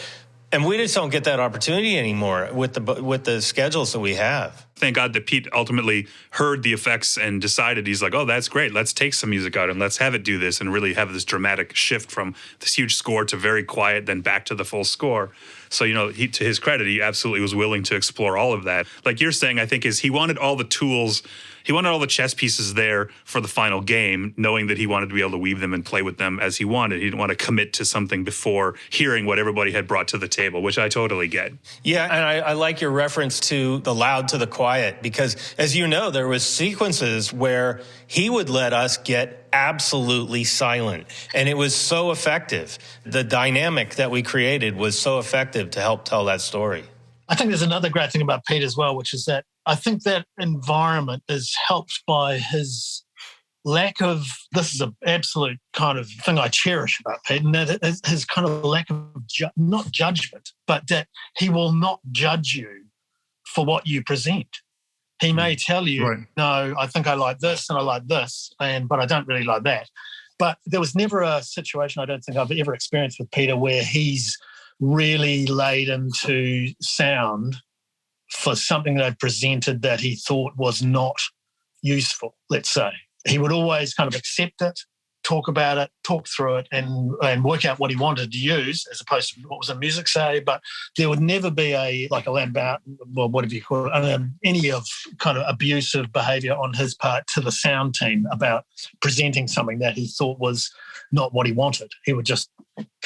And we just don't get that opportunity anymore with the schedules that we have. thank God that Pete ultimately heard the effects and decided, he's like, oh, that's great. Let's take some music out and let's have it do this and really have this dramatic shift from this huge score to very quiet, then back to the full score. So, to his credit, he absolutely was willing to explore all of that. Like you're saying, I think, is he wanted all the tools, he wanted all the chess pieces there for the final game, knowing that he wanted to be able to weave them and play with them as he wanted. He didn't want to commit to something before hearing what everybody had brought to the table, which I totally get. Yeah, and I like your reference to the loud to the quiet, because as you know, there was sequences where he would let us get absolutely silent. And it was so effective. The dynamic that we created was so effective to help tell that story. I think there's another great thing about Pete as well, which is that I think that environment is helped by his lack of, this is an absolute kind of thing I cherish about Pete, and that is his kind of lack of, not judgment, but that he will not judge you for what you present. He may tell you, right, no, I think I like this and I like this, but I don't really like that. But there was never a situation I don't think I've ever experienced with Peter where he's really laid into sound for something that I presented that he thought was not useful, let's say. He would always kind of accept it, talk about it, talk through it, and work out what he wanted to use as opposed to what was a music say. But there would never be a whatever you call it, any of kind of abusive behaviour on his part to the sound team about presenting something that he thought was not what he wanted. He would just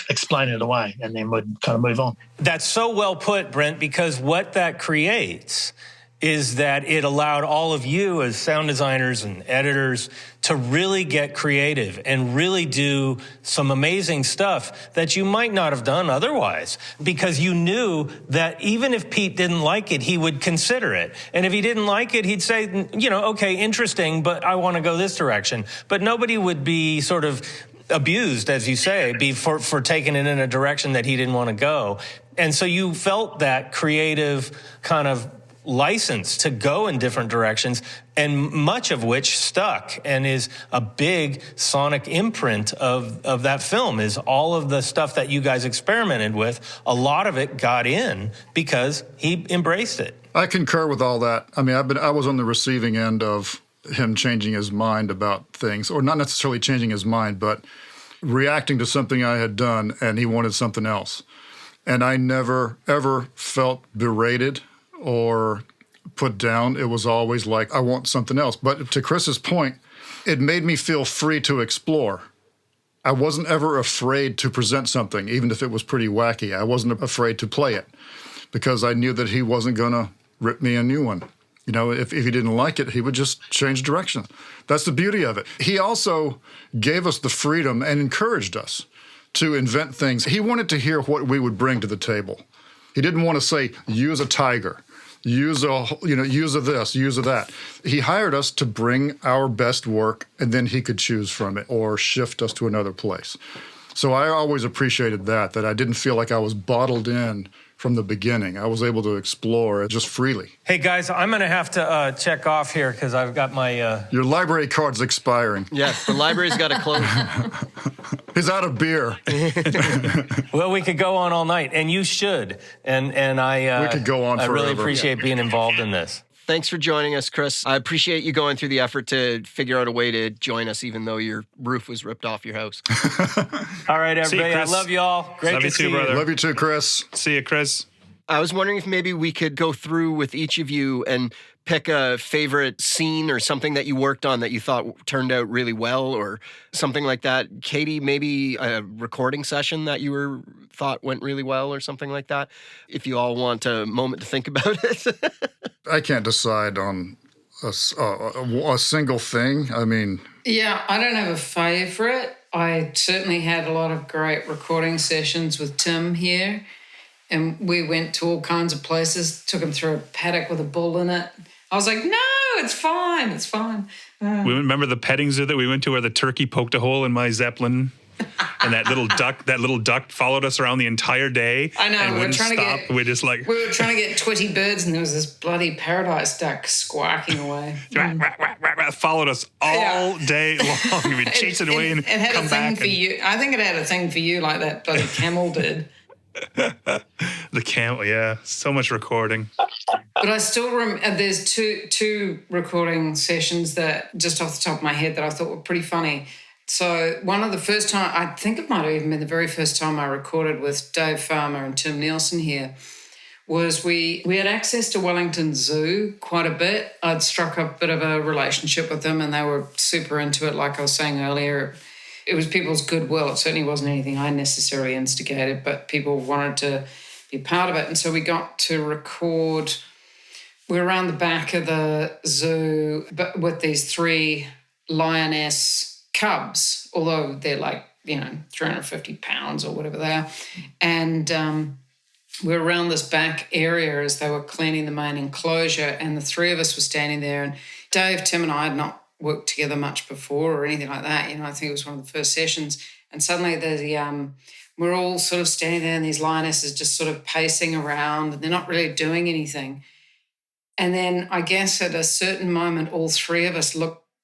explain it away and then would kind of move on. That's so well put, Brent, because what that creates is that it allowed all of you as sound designers and editors to really get creative and really do some amazing stuff that you might not have done otherwise, because you knew that even if Pete didn't like it, he would consider it. And if he didn't like it, he'd say, okay, interesting, but I want to go this direction. But nobody would be sort of abused, as you say, for taking it in a direction that he didn't want to go. And so you felt that creative kind of license to go in different directions, and much of which stuck and is a big sonic imprint of that film, is all of the stuff that you guys experimented with. A lot of it got in because he embraced it. I concur with all that. I mean, I was on the receiving end of him changing his mind about things, or not necessarily changing his mind, but reacting to something I had done and he wanted something else. And I never, ever felt berated or put down. It was always like, I want something else. But to Chris's point, it made me feel free to explore. I wasn't ever afraid to present something, even if it was pretty wacky. I wasn't afraid to play it because I knew that he wasn't going to rip me a new one. If he didn't like it, he would just change direction. That's the beauty of it. He also gave us the freedom and encouraged us to invent things. He wanted to hear what we would bring to the table. He didn't want to say, use a tiger, use a this, use a that. He hired us to bring our best work, and then he could choose from it or shift us to another place. So I always appreciated that I didn't feel like I was bottled in from the beginning. I was able to explore just freely. Hey, guys, I'm going to have to check off here because I've got my... Your library card's expiring. Yeah, the library's got to close. He's out of beer. Well, we could go on all night, and you should. And we could go on forever. I really appreciate being involved in this. Thanks for joining us, Chris. I appreciate you going through the effort to figure out a way to join us, even though your roof was ripped off your house. All right, everybody. I love y'all. Great love to you see too, brother. Love you too, Chris. See you, Chris. I was wondering if maybe we could go through with each of you and pick a favorite scene or something that you worked on that you thought turned out really well or something like that. Katy, maybe a recording session that you thought went really well or something like that. If you all want a moment to think about it. I can't decide on a single thing. I mean... Yeah, I don't have a favorite. I certainly had a lot of great recording sessions with Tim here. And we went to all kinds of places, took him through a paddock with a bull in it. I was like, no, it's fine, it's fine. We remember the petting zoo that we went to where the turkey poked a hole in my Zeppelin. And that little duck followed us around the entire day. I know, and wouldn't stop. We were trying to get twitty birds, and there was this bloody paradise duck squawking away. Followed us all day long. We'd chase it away and had come a thing back. For you. I think it had a thing for you like that bloody camel did. The camel, yeah. So much recording. But I still remember there's two recording sessions that just off the top of my head that I thought were pretty funny. So one of the first time, I think it might have even been the very first time I recorded with Dave Farmer and Tim Nielsen here, was we had access to Wellington Zoo quite a bit. I'd struck a bit of a relationship with them and they were super into it. Like I was saying earlier, it was people's goodwill. It certainly wasn't anything I necessarily instigated, but people wanted to be part of it. And so we got to record, we were around the back of the zoo but with these 3 lioness cubs, although they're like, 350 pounds or whatever they are. And we're around this back area as they were cleaning the main enclosure, and the 3 of us were standing there. And Dave, Tim and I had not worked together much before or anything like that. I think it was one of the first sessions. And suddenly we're all sort of standing there and these lionesses just sort of pacing around and they're not really doing anything. And then I guess at a certain moment, all 3 of us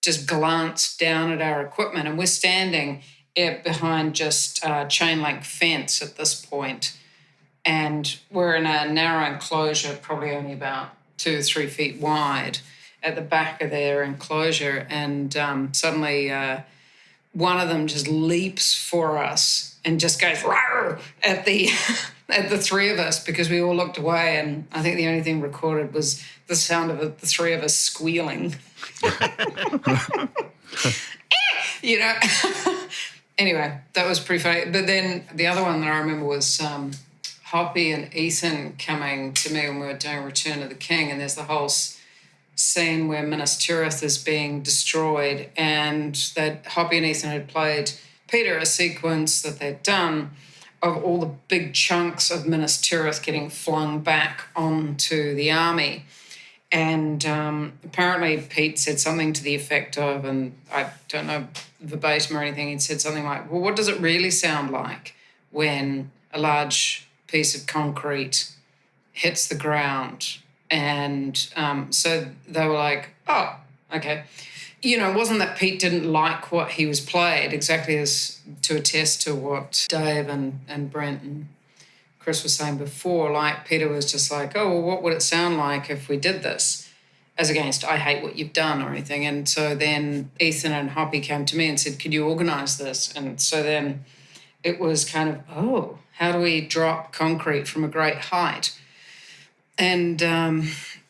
just glanced down at our equipment, and we're standing behind just a chain link fence at this point. And we're in a narrow enclosure, probably only about 2 or 3 feet wide at the back of their enclosure. And suddenly one of them just leaps for us and just goes rawr at the 3 of us, because we all looked away. And I think the only thing recorded was the sound of the 3 of us squealing. Anyway, that was pretty funny. But then the other one that I remember was Hoppy and Ethan coming to me when we were doing Return of the King, and there's the whole scene where Minas Tirith is being destroyed, and that Hoppy and Ethan had played Peter a sequence that they'd done of all the big chunks of Minas Tirith getting flung back onto the army. And apparently Pete said something to the effect of, and I don't know verbatim or anything, he'd said something like, well, what does it really sound like when a large piece of concrete hits the ground? And so they were like, oh, okay. It wasn't that Pete didn't like what he was played, exactly as to attest to what Dave and Brent and Chris was saying before. Like, Peter was just like, oh, well, what would it sound like if we did this? As against, I hate what you've done or anything. And so then Ethan and Hoppy came to me and said, could you organise this? And so then it was kind of, oh, how do we drop concrete from a great height? And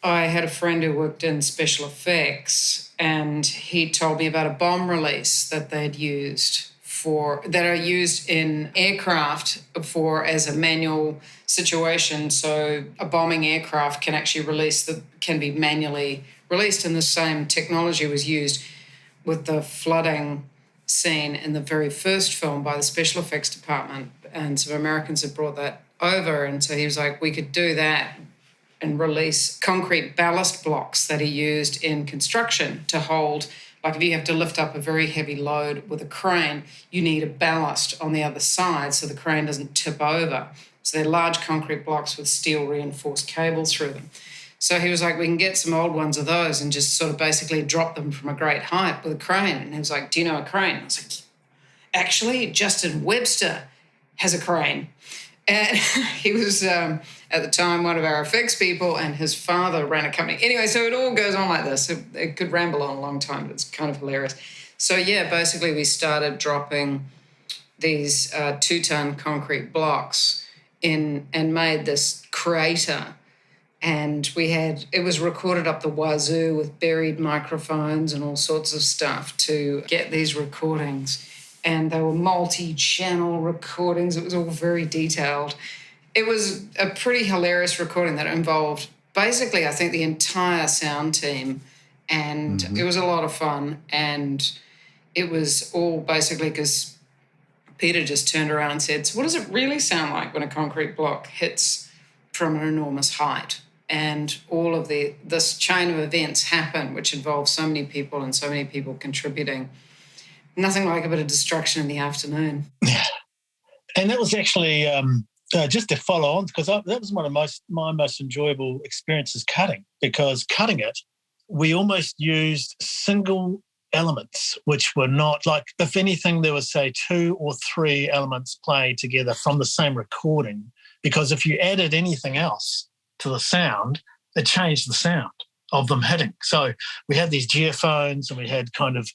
I had a friend who worked in special effects, and he told me about a bomb release that they'd used that are used in aircraft as a manual situation. So a bombing aircraft can actually can be manually released, and the same technology was used with the flooding scene in the very first film by the special effects department, and some Americans had brought that over. And so he was like, we could do that and release concrete ballast blocks that are used in construction to hold. Like, if you have to lift up a very heavy load with a crane, you need a ballast on the other side so the crane doesn't tip over. So they're large concrete blocks with steel reinforced cables through them. So he was like, we can get some old ones of those and just sort of basically drop them from a great height with a crane. And he was like, do you know a crane? I was like, actually, Justin Webster has a crane. And he was, at the time, one of our effects people, and his father ran a company. Anyway, so it all goes on like this. It could ramble on a long time, but it's kind of hilarious. So, yeah, basically we started dropping these 2-ton concrete blocks in and made this crater. And it was recorded up the wazoo with buried microphones and all sorts of stuff to get these recordings. And they were multi-channel recordings. It was all very detailed. It was a pretty hilarious recording that involved basically, I think, the entire sound team. And It was a lot of fun. And it was all basically because Peter just turned around and said, so what does it really sound like when a concrete block hits from an enormous height? And all of this chain of events happened, which involved so many people and so many people contributing. Nothing like a bit of destruction in the afternoon. Yeah. And that was actually just to follow on, because that was one of my most enjoyable experiences cutting, because cutting it, we almost used single elements, which were not like, if anything, there was, say, 2 or 3 elements played together from the same recording, because if you added anything else to the sound, it changed the sound of them hitting. So we had these geophones and we had kind of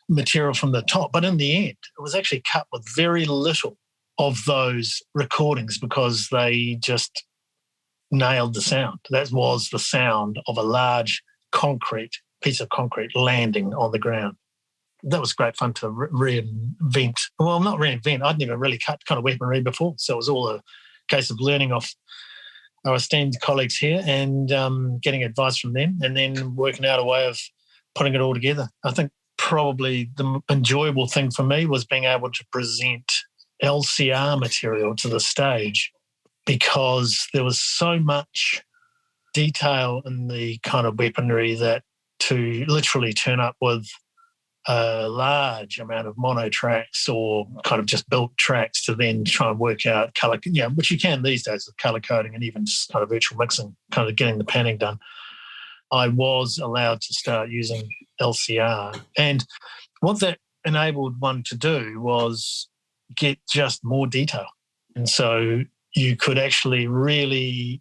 material from the top, but in the end, it was actually cut with very little of those recordings because they just nailed the sound. That was the sound of a large piece of concrete landing on the ground. That was great fun to reinvent. Well, not reinvent. I'd never really cut kind of weaponry before, so it was all a case of learning off our esteemed colleagues here and getting advice from them, and then working out a way of putting it all together. I think probably the enjoyable thing for me was being able to present LCR material to the stage, because there was so much detail in the kind of weaponry that to literally turn up with a large amount of mono tracks or kind of just built tracks to then try and work out colour, which you can these days with colour coding and even just kind of virtual mixing, kind of getting the panning done. I was allowed to start using LCR. And what that enabled one to do was get just more detail. And so you could actually really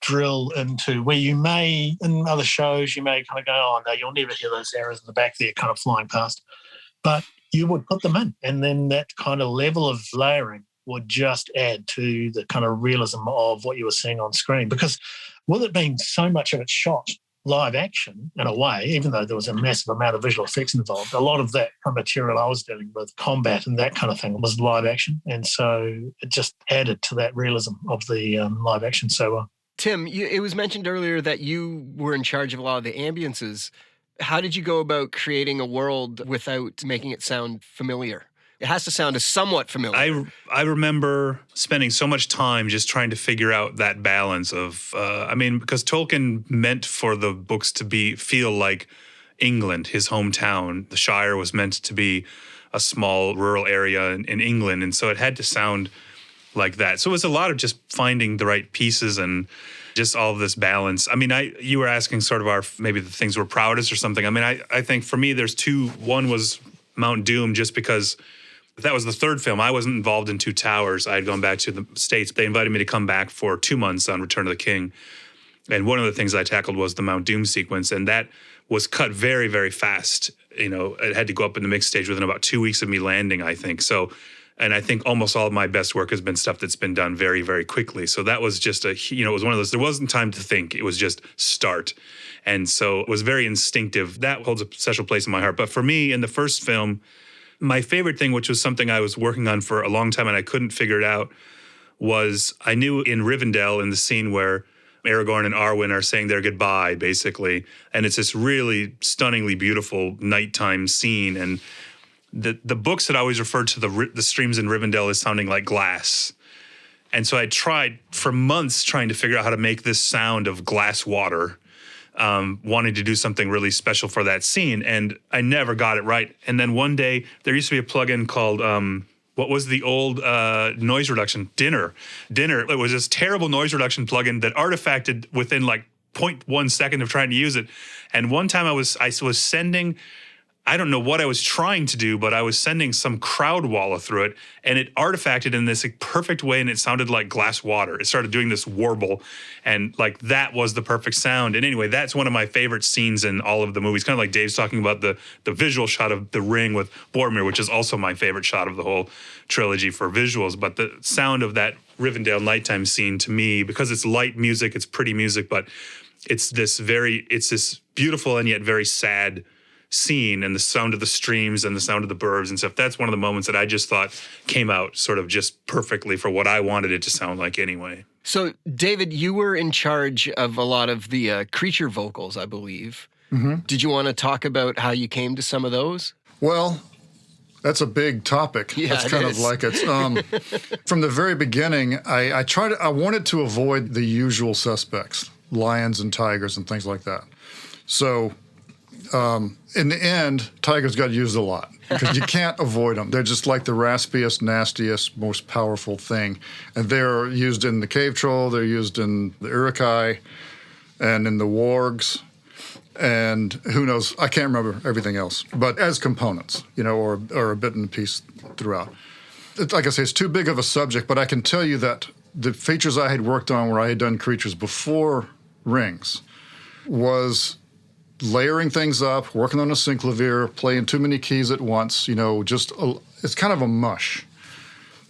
drill into where you may, in other shows, you may kind of go, oh, no, you'll never hear those arrows in the back there kind of flying past. But you would put them in, and then that kind of level of layering would just add to the kind of realism of what you were seeing on screen. Because with it being so much of it shot live action in a way, even though there was a massive amount of visual effects involved, a lot of that kind of material I was dealing with, combat and that kind of thing, was live action. And so it just added to that realism of the live action so well. Tim, it was mentioned earlier that you were in charge of a lot of the ambiences. How did you go about creating a world without making it sound familiar? It has to sound somewhat familiar. I remember spending so much time just trying to figure out that balance of, because Tolkien meant for the books to feel like England, his hometown. The Shire was meant to be a small rural area in England, and so it had to sound like that. So it was a lot of just finding the right pieces and just all of this balance. I mean, you were asking sort of maybe the things we're proudest or something. I mean, I think for me there's two. One was Mount Doom, just because that was the third film. I wasn't involved in Two Towers. I had gone back to the States. They invited me to come back for 2 months on Return of the King. And one of the things I tackled was the Mount Doom sequence. And that was cut very, very fast. It had to go up in the mix stage within about 2 weeks of me landing, I think. And I think almost all of my best work has been stuff that's been done very, very quickly. So that was just it was one of those, there wasn't time to think. It was just start. And so it was very instinctive. That holds a special place in my heart. But for me, in the first film, my favorite thing, which was something I was working on for a long time and I couldn't figure it out, was I knew in Rivendell, in the scene where Aragorn and Arwen are saying their goodbye, basically. And it's this really stunningly beautiful nighttime scene. And the books had always referred to the streams in Rivendell as sounding like glass. And so I tried for months trying to figure out how to make this sound of glass water, wanting to do something really special for that scene. And I never got it right. And then one day there used to be a plugin called, what was the old noise reduction? Dinner. It was this terrible noise reduction plugin that artifacted within like 0.1 second of trying to use it. And one time I was sending, I don't know what I was trying to do, but I was sending some crowd walla through it, and it artifacted in this perfect way, and it sounded like glass water. It started doing this warble, and like that was the perfect sound. And anyway, that's one of my favorite scenes in all of the movies. Kind of like Dave's talking about the visual shot of the ring with Boromir, which is also my favorite shot of the whole trilogy for visuals. But the sound of that Rivendell nighttime scene, to me, because it's light music, it's pretty music, but it's this beautiful and yet very sad scene, and the sound of the streams and the sound of the birds and stuff. That's one of the moments that I just thought came out sort of just perfectly for what I wanted it to sound like anyway. So, David, you were in charge of a lot of the creature vocals, I believe. Mm-hmm. Did you want to talk about how you came to some of those? Well, that's a big topic. Yeah, that's kind of like it's from the very beginning. I wanted to avoid the usual suspects, lions and tigers and things like that. So in the end, tigers got used a lot because you can't avoid them. They're just like the raspiest, nastiest, most powerful thing. And they're used in the cave troll, they're used in the Uruk-hai and in the wargs. And who knows, I can't remember everything else. But as components, or a bit in a piece throughout. Like I say, it's too big of a subject, but I can tell you that the features I had worked on where I had done creatures before rings was layering things up, working on a synclavier, playing too many keys at once, it's kind of a mush.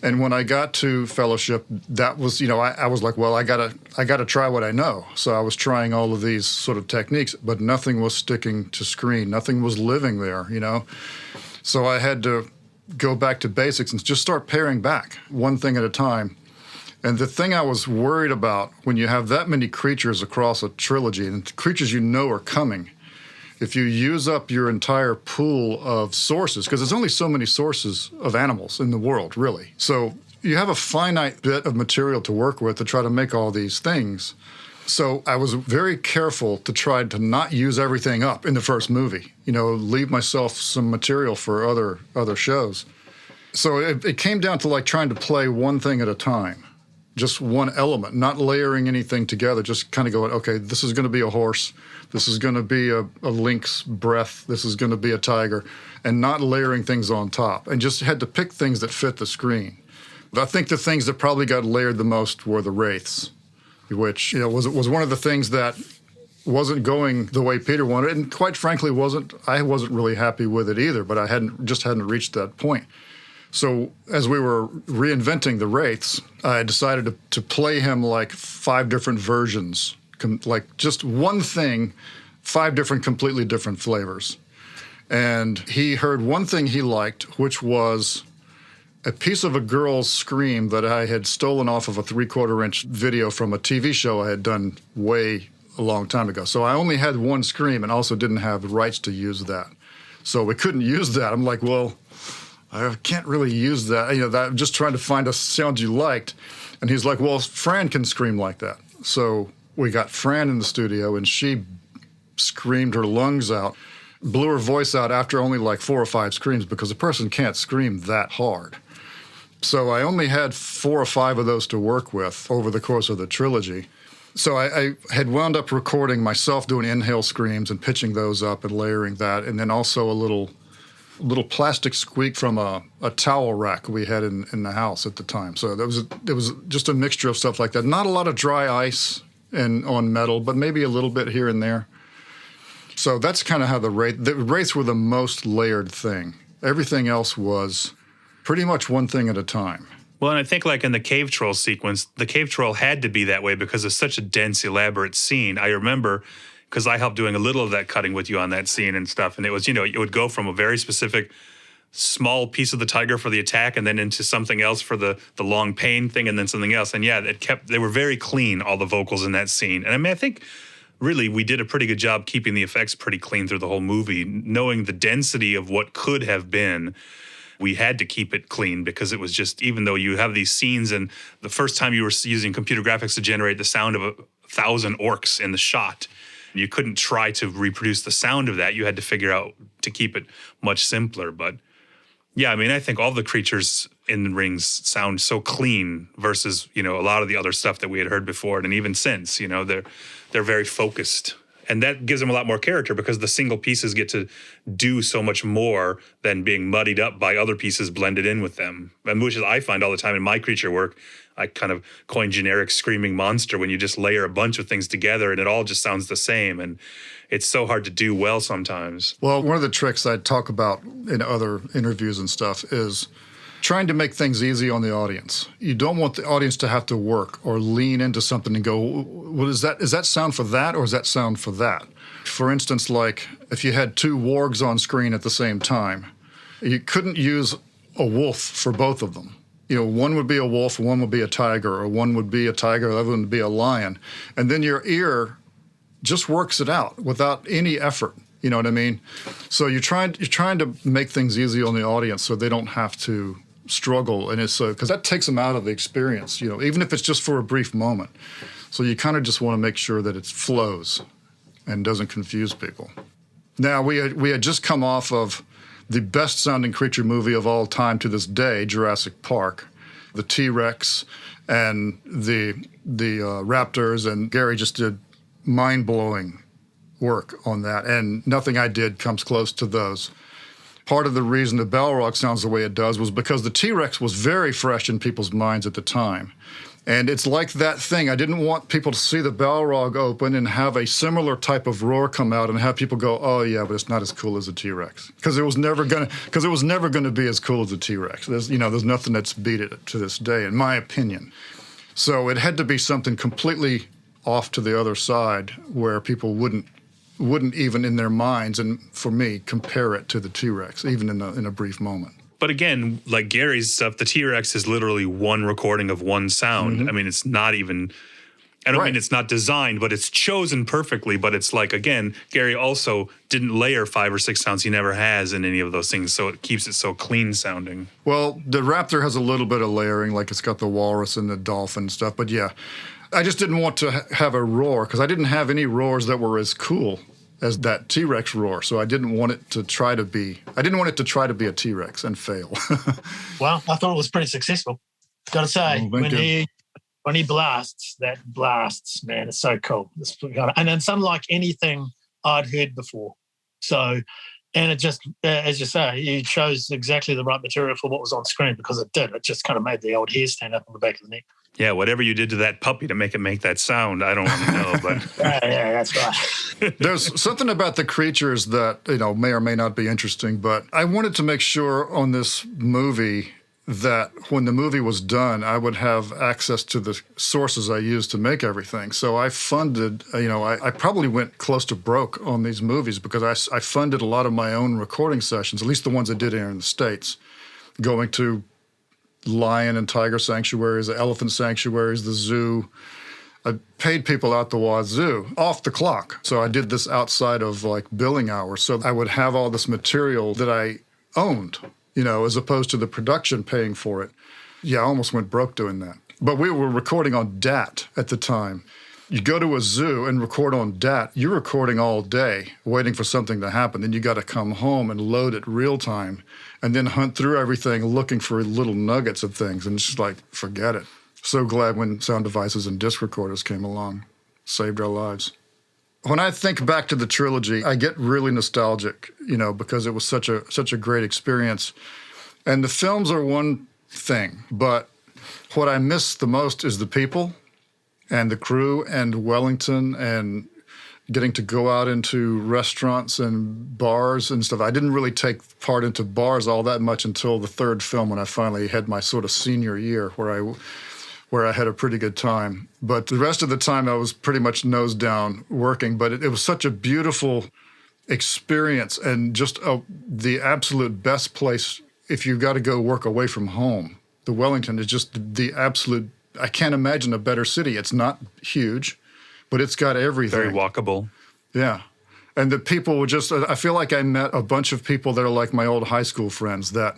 And when I got to Fellowship, that was, I was like, well, I gotta try what I know. So I was trying all of these sort of techniques, but nothing was sticking to screen. Nothing was living there, So I had to go back to basics and just start paring back one thing at a time. And the thing I was worried about when you have that many creatures across a trilogy, and creatures are coming, if you use up your entire pool of sources, because there's only so many sources of animals in the world, really. So you have a finite bit of material to work with to try to make all these things. So I was very careful to try to not use everything up in the first movie, leave myself some material for other shows. So it came down to like trying to play one thing at a time, just one element, not layering anything together, just kind of going, okay, this is going to be a horse, this is going to be a lynx breath, this is going to be a tiger, and not layering things on top, and just had to pick things that fit the screen. But I think the things that probably got layered the most were the wraiths, which was one of the things that wasn't going the way Peter wanted, and quite frankly I wasn't really happy with it either, but I hadn't reached that point. So as we were reinventing the wraiths, I decided to play him like 5 different versions, like just one thing, 5 different, completely different flavors. And he heard one thing he liked, which was a piece of a girl's scream that I had stolen off of a 3/4-inch video from a TV show I had done way a long time ago. So I only had one scream and also didn't have the rights to use that. So we couldn't use that. I'm like, well, I can't really use that. I'm just trying to find a sound you liked. And he's like, well, Fran can scream like that. So we got Fran in the studio, and she screamed her lungs out, blew her voice out after only like 4 or 5 screams, because a person can't scream that hard. So I only had 4 or 5 of those to work with over the course of the trilogy. So I had wound up recording myself doing inhale screams and pitching those up and layering that, and then also a little plastic squeak from a towel rack we had in the house at the time. So there was just a mixture of stuff like that. Not a lot of dry ice and on metal, but maybe a little bit here and there. So that's kind of how the wraiths were the most layered thing. Everything else was pretty much one thing at a time. Well, and I think like in the cave troll sequence, the cave troll had to be that way because it's such a dense, elaborate scene. I remember, because I helped doing a little of that cutting with you on that scene and stuff. And it was, it would go from a very specific small piece of the tiger for the attack and then into something else for the long pain thing and then something else. And yeah, they were very clean, all the vocals in that scene. And I mean, I think really we did a pretty good job keeping the effects pretty clean through the whole movie, knowing the density of what could have been. We had to keep it clean because it was just, even though you have these scenes and the first time you were using computer graphics to generate the sound of 1,000 orcs in the shot, you couldn't try to reproduce the sound of that. You had to figure out to keep it much simpler. But yeah, I mean, I think all the creatures in the rings sound so clean versus, a lot of the other stuff that we had heard before. And even since, they're very focused. And that gives them a lot more character because the single pieces get to do so much more than being muddied up by other pieces blended in with them. And which is I find all the time in my creature work, I kind of coin generic screaming monster when you just layer a bunch of things together and it all just sounds the same. And it's so hard to do well sometimes. Well, one of the tricks I talk about in other interviews and stuff is trying to make things easy on the audience. You don't want the audience to have to work or lean into something and go, well, is that sound for that or is that sound for that? For instance, like if you had 2 wargs on screen at the same time, you couldn't use a wolf for both of them. One would be a wolf, one would be a tiger, or one would be a tiger, the other one would be a lion. And then your ear just works it out without any effort. You know what I mean? So you're trying to make things easy on the audience so they don't have to struggle, and it's because that takes them out of the experience, even if it's just for a brief moment. So you kind of just want to make sure that it flows and doesn't confuse people. Now, we had just come off of the best sounding creature movie of all time to this day, Jurassic Park, the T-Rex and the raptors, and Gary just did mind-blowing work on that, and nothing I did comes close to those. Part of the reason the Balrog sounds the way it does was because the T-Rex was very fresh in people's minds at the time. And it's like that thing. I didn't want people to see the Balrog open and have a similar type of roar come out and have people go, "Oh yeah, but it's not as cool as a T-Rex," because it was never gonna be as cool as a T-Rex. There's nothing that's beat it to this day, in my opinion. So it had to be something completely off to the other side where people wouldn't even in their minds, and for me, compare it to the T-Rex, even in a brief moment. But again, like Gary's stuff, the T-Rex is literally one recording of one sound. Mm-hmm. I mean, it's not even, I don't mean it's not designed, but it's chosen perfectly. But it's like, again, Gary also didn't layer 5 or 6 sounds. He never has in any of those things. So it keeps it so clean sounding. Well, the Raptor has a little bit of layering, like it's got the walrus and the dolphin and stuff. But yeah, I just didn't want to have a roar because I didn't have any roars that were as cool as that T-Rex roar. So I didn't want it to try to be a T-Rex and fail. Well, I thought it was pretty successful. Got to say, when he blasts, man, it's so cool. And it's unlike anything I'd heard before. So, and it just, as you say, you chose exactly the right material for what was on screen because it did. It just kind of made the old hair stand up on the back of the neck. Yeah, whatever you did to that puppy to make it make that sound, I don't want to know. But yeah, that's right. There's something about the creatures that, may or may not be interesting, but I wanted to make sure on this movie that when the movie was done, I would have access to the sources I used to make everything. So I funded, I probably went close to broke on these movies because I funded a lot of my own recording sessions, at least the ones I did here in the States, going to lion and tiger sanctuaries, the elephant sanctuaries, the zoo. I paid people out the wazoo, off the clock. So I did this outside of like billing hours. So I would have all this material that I owned, as opposed to the production paying for it. Yeah, I almost went broke doing that. But we were recording on DAT at the time. You go to a zoo and record on DAT, you're recording all day, waiting for something to happen. Then you got to come home and load it real time and then hunt through everything looking for little nuggets of things. And it's just like, forget it. So glad when sound devices and disc recorders came along. Saved our lives. When I think back to the trilogy, I get really nostalgic, because it was such a great experience. And the films are one thing, but what I miss the most is the people and the crew and Wellington and getting to go out into restaurants and bars and stuff. I didn't really take part into bars all that much until the third film when I finally had my sort of senior year where I had a pretty good time. But the rest of the time I was pretty much nose down working. But it was such a beautiful experience and just the absolute best place if you've got to go work away from home. The Wellington is just the absolute, I can't imagine a better city. It's not huge, but it's got everything. very walkable. Yeah. And the people were just, I feel like I met a bunch of people that are like my old high school friends that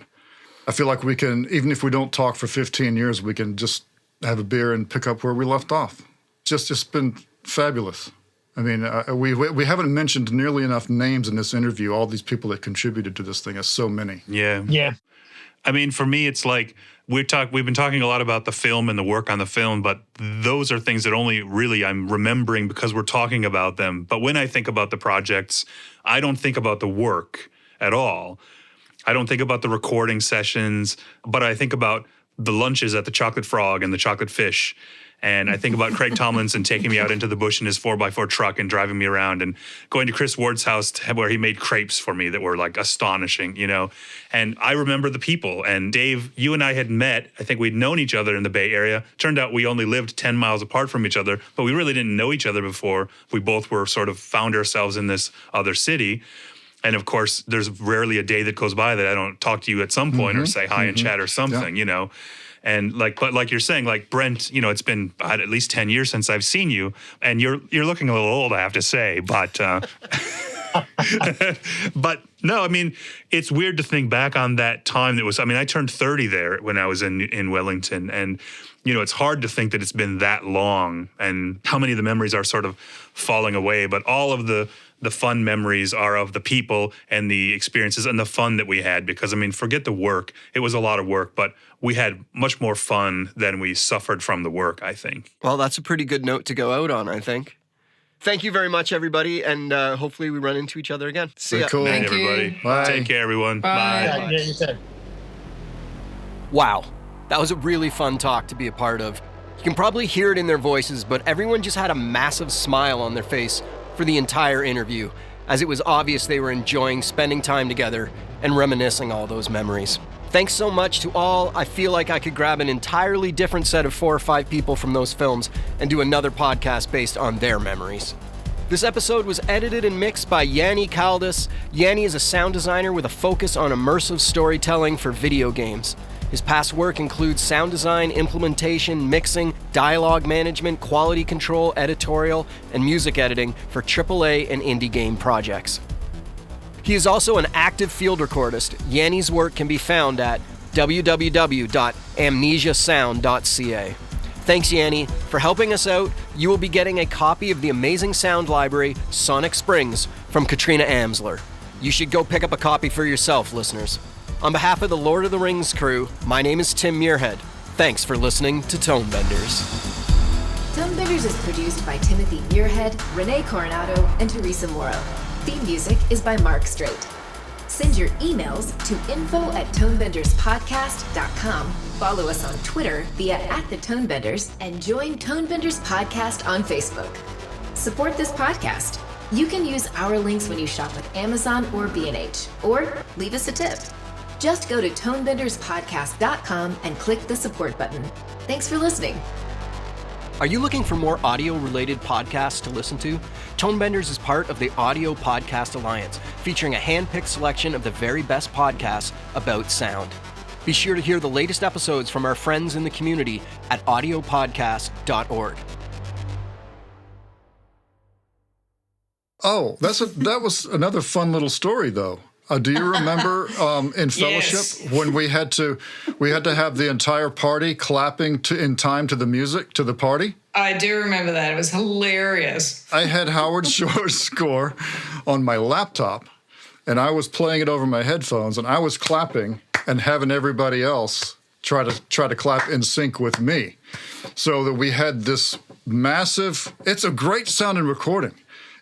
I feel like we can, even if we don't talk for 15 years, we can just have a beer and pick up where we left off. It's been fabulous. I mean, we haven't mentioned nearly enough names in this interview, all these people that contributed to this thing. There's so many. Yeah. Yeah. I mean, for me, it's like we've been talking a lot about the film and the work on the film, but those are things that only really I'm remembering because we're talking about them. But when I think about the projects, I don't think about the work at all. I don't think about the recording sessions, but I think about the lunches at the Chocolate Frog and the Chocolate Fish. And I think about Craig Tomlinson taking me out into the bush in his 4x4 truck and driving me around and going to Chris Ward's house where he made crepes for me that were like astonishing, And I remember the people. And Dave, you and I had met. I think we'd known each other in the Bay Area. Turned out we only lived 10 miles apart from each other, but we really didn't know each other before. We both were sort of found ourselves in this other city. And of course, there's rarely a day that goes by that I don't talk to you at some point or say hi and chat or something, And but like you're saying, like Brent, it's been at least 10 years since I've seen you, and you're looking a little old, I have to say, but but no, I mean, it's weird to think back on that time I turned 30 there when I was in Wellington, and it's hard to think that it's been that long and how many of the memories are sort of falling away, but all of the fun memories are of the people and the experiences and the fun that we had because, forget the work. It was a lot of work, but we had much more fun than we suffered from the work, I think. Well, that's a pretty good note to go out on, I think. Thank you very much, everybody, and hopefully we run into each other again. See ya. Cool. Thank Thank you. everybody. Bye. Take care, everyone. Bye. Yeah, you said. Wow, that was a really fun talk to be a part of. You can probably hear it in their voices, but everyone just had a massive smile on their face for the entire interview, as it was obvious they were enjoying spending time together and reminiscing all those memories. Thanks so much to all. I feel like I could grab an entirely different set of 4 or 5 people from those films and do another podcast based on their memories. This episode was edited and mixed by Yanni Caldas. Yanni is a sound designer with a focus on immersive storytelling for video games. His past work includes sound design, implementation, mixing, dialogue management, quality control, editorial, and music editing for AAA and indie game projects. He is also an active field recordist. Yanni's work can be found at www.amnesiasound.ca. Thanks, Yanni, for helping us out. You will be getting a copy of the amazing sound library, Sonic Springs, from Katrina Amsler. You should go pick up a copy for yourself, listeners. On behalf of the Lord of the Rings crew, my name is Tim Muirhead. Thanks for listening to Tonebenders. Tonebenders is produced by Timothy Muirhead, Renee Coronado, and Teresa Morrow. Theme music is by Mark Strait. Send your emails to info@tonebenderspodcast.com. Follow us on Twitter via @TheTonebenders and join Tonebenders Podcast on Facebook. Support this podcast. You can use our links when you shop with Amazon or B&H, or leave us a tip. Just go to tonebenderspodcast.com and click the support button. Thanks for listening. Are you looking for more audio-related podcasts to listen to? Tonebenders is part of the Audio Podcast Alliance, featuring a hand-picked selection of the very best podcasts about sound. Be sure to hear the latest episodes from our friends in the community at audiopodcast.org. Oh, that was another fun little story, though. Do you remember in Fellowship when we had to have the entire party clapping in time to the music to the party? I do remember that. It was hilarious. I had Howard Shore's score on my laptop, and I was playing it over my headphones, and I was clapping and having everybody else try to clap in sync with me, so that we had this massive. It's a great sounding recording.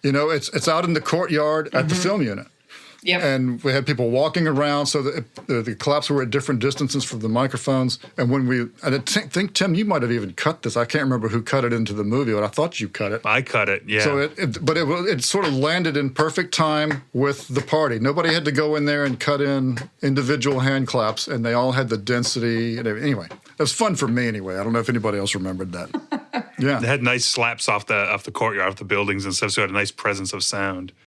You know, it's out in the courtyard at the film unit. Yep. And we had people walking around, so that the claps were at different distances from the microphones. And I think, Tim, you might have even cut this. I can't remember who cut it into the movie, but I thought you cut it. I cut it, yeah. So it sort of landed in perfect time with the party. Nobody had to go in there and cut in individual hand claps, and they all had the density. And anyway, it was fun for me anyway. I don't know if anybody else remembered that. Yeah. They had nice slaps off the courtyard, off the buildings and stuff, so it had a nice presence of sound.